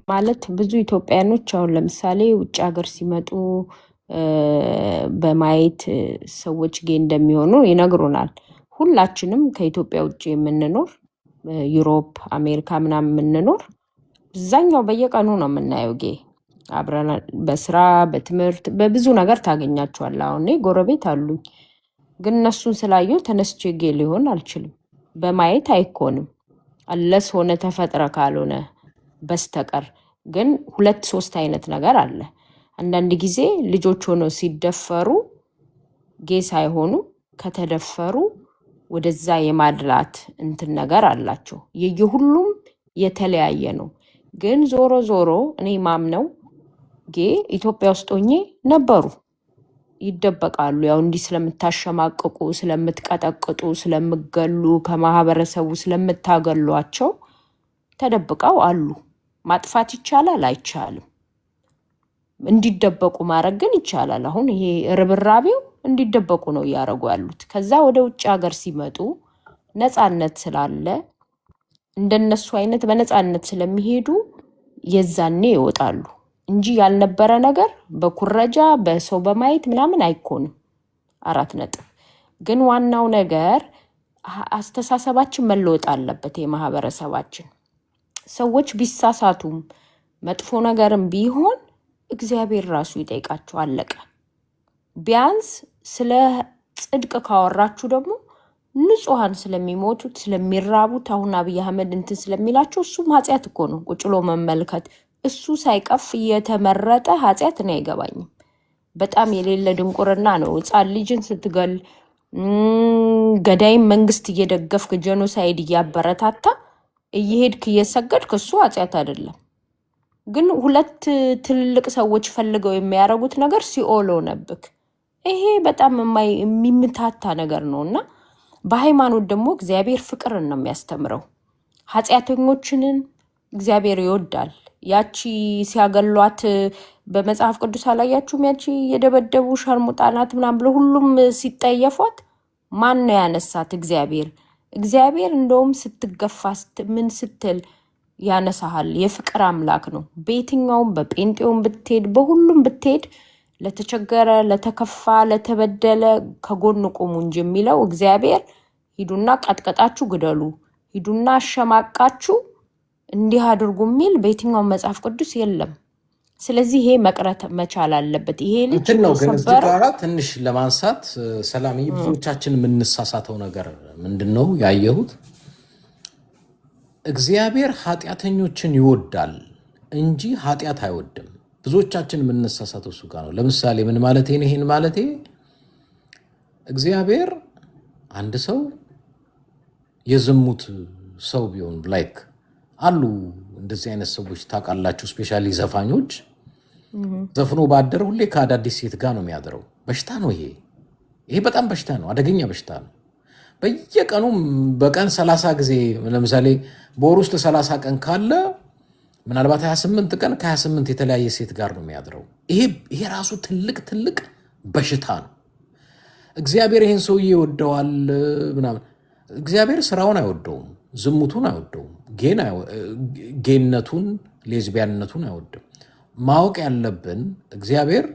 ማለት ብዙ ኢትዮጵያኖች አሁን ለምሳሌ ውጭ ሀገር ሲመጡ በማየት ሰዎች ጌ እንደሚሆኑ ይነግሩናል። ሁላችንም ከኢትዮጵያ ውጭ የምንኖር ዩሮፕ፣ አሜሪካ ምናምን የምንኖር አብዛኛው በየቀኑ ነው የምናየው ጌ። አብረን በስራ በትምህርት በብዙ ነገር ታገኛቸዋለህ። አሁን እኔ ጎረቤት አሉኝ፣ ግን እነሱን ስላየው ተነስቼ ጌ ሊሆን አልችልም። በማየት አይኮንም አለስ ሆነ ተፈጥረ ካልሆነ በስተቀር። ግን 2-3 አይነት ነገር አለ። አንዳንድ ጊዜ ልጆች ሆነው ሲደፈሩ ጌ ሳይሆኑ ከተደፈሩ ወደዛ የማድላት እንትን ነገር አላቸው። የየሁሉም የተለያየ ነው። ግን ዞሮ ዞሮ እኔ ማምነው ጌ ኢትዮጵያ ውስጥ ሆኜ ነበሩ፣ ይደበቃሉ። ያው እንዲህ ስለምታሸማቅቁ፣ ስለምትቀጠቅጡ፣ ስለምገሉ፣ ከማህበረሰቡ ስለምታገሏቸው ተደብቀው አሉ። ማጥፋት ይቻላል? አይቻልም። እንዲደበቁ ማድረግ ግን ይቻላል። አሁን ይሄ ርብራቤው እንዲደበቁ ነው እያደረጉ ያሉት። ከዛ ወደ ውጭ ሀገር ሲመጡ ነፃነት ስላለ እንደነሱ አይነት በነፃነት ስለሚሄዱ የዛኔ ይወጣሉ እንጂ ያልነበረ ነገር በኩረጃ በሰው በማየት ምናምን አይኮንም። 4 ነጥብ። ግን ዋናው ነገር አስተሳሰባችን መለወጥ አለበት። የማህበረሰባችን ሰዎች ቢሳሳቱም መጥፎ ነገርም ቢሆን እግዚአብሔር ራሱ ይጠይቃቸው። አለቀ። ቢያንስ ስለ ጽድቅ ካወራችሁ ደግሞ ንጹሃን ስለሚሞቱት ስለሚራቡት አሁን አብይ አህመድ እንትን ስለሚላቸው እሱም ኃጢአት እኮ ነው። ቁጭሎ መመልከት እሱ ሳይቀፍ እየተመረጠ ኃጢአት ነው። አይገባኝም። በጣም የሌለ ድንቁርና ነው። ሕፃን ልጅን ስትገል ገዳይም መንግስት እየደገፍክ ጄኖሳይድ እያበረታታ እየሄድክ እየሰገድክ እሱ ኃጢአት አይደለም። ግን 2 ትልልቅ ሰዎች ፈልገው የሚያደርጉት ነገር ሲኦል ሆነብክ። ይሄ በጣም የሚምታታ ነገር ነውና በሃይማኖት ደግሞ እግዚአብሔር ፍቅርን ነው የሚያስተምረው። ኃጢአተኞችንን እግዚአብሔር ይወዳል። ያቺ ሲያገሏት በመጽሐፍ ቅዱስ አላያችሁም? ያቺ የደበደቡ ሸርሙጣናት ምናምን ብለው ሁሉም ሲጠየፏት ማን ነው ያነሳት? እግዚአብሔር። እግዚአብሔር እንደውም ስትገፋ ምን ስትል ያነሳሃል። የፍቅር አምላክ ነው። በየትኛውም በጴንጤውም ብትሄድ በሁሉም ብትሄድ ለተቸገረ፣ ለተከፋ፣ ለተበደለ ከጎን ቁሙ እንጂ የሚለው እግዚአብሔር ሂዱና ቀጥቀጣችሁ ግደሉ፣ ሂዱና አሸማቃችሁ እንዲህ አድርጉ የሚል በየትኛውም መጽሐፍ ቅዱስ የለም። ስለዚህ ይሄ መቅረት መቻል አለበት። ይሄ ልጅ ነው። ግን እዚህ ጋር ትንሽ ለማንሳት ሰላም፣ ብዙዎቻችን የምንሳሳተው ነገር ምንድነው ያየሁት? እግዚአብሔር ኃጢአተኞችን ይወዳል እንጂ ኃጢአት አይወድም። ብዙዎቻችን የምንሳሳተው እሱ ጋር ነው። ለምሳሌ ምን ማለት ይሄን ማለት እግዚአብሔር አንድ ሰው የዝሙት ሰው ቢሆን ላይክ አሉ እንደዚህ አይነት ሰዎች ታውቃላችሁ። ስፔሻሊ ዘፋኞች ዘፍኖ ባደረ ሁሌ ከአዳዲስ ሴት ጋር ነው የሚያድረው። በሽታ ነው ይሄ በጣም በሽታ ነው፣ አደገኛ በሽታ ነው። በየቀኑ በቀን 30 ጊዜ ለምሳሌ በወር ውስጥ 30 ቀን ካለ ምናልባት 28 ቀን ከ28 የተለያየ ሴት ጋር ነው የሚያድረው። ይሄ ራሱ ትልቅ በሽታ ነው። እግዚአብሔር ይሄን ሰውዬ ይወደዋል ምናምን። እግዚአብሔር ስራውን አይወደውም፣ ዝሙቱን አይወደውም፣ ጌነቱን ሌዝቢያንነቱን አይወድም። ማወቅ ያለብን እግዚአብሔር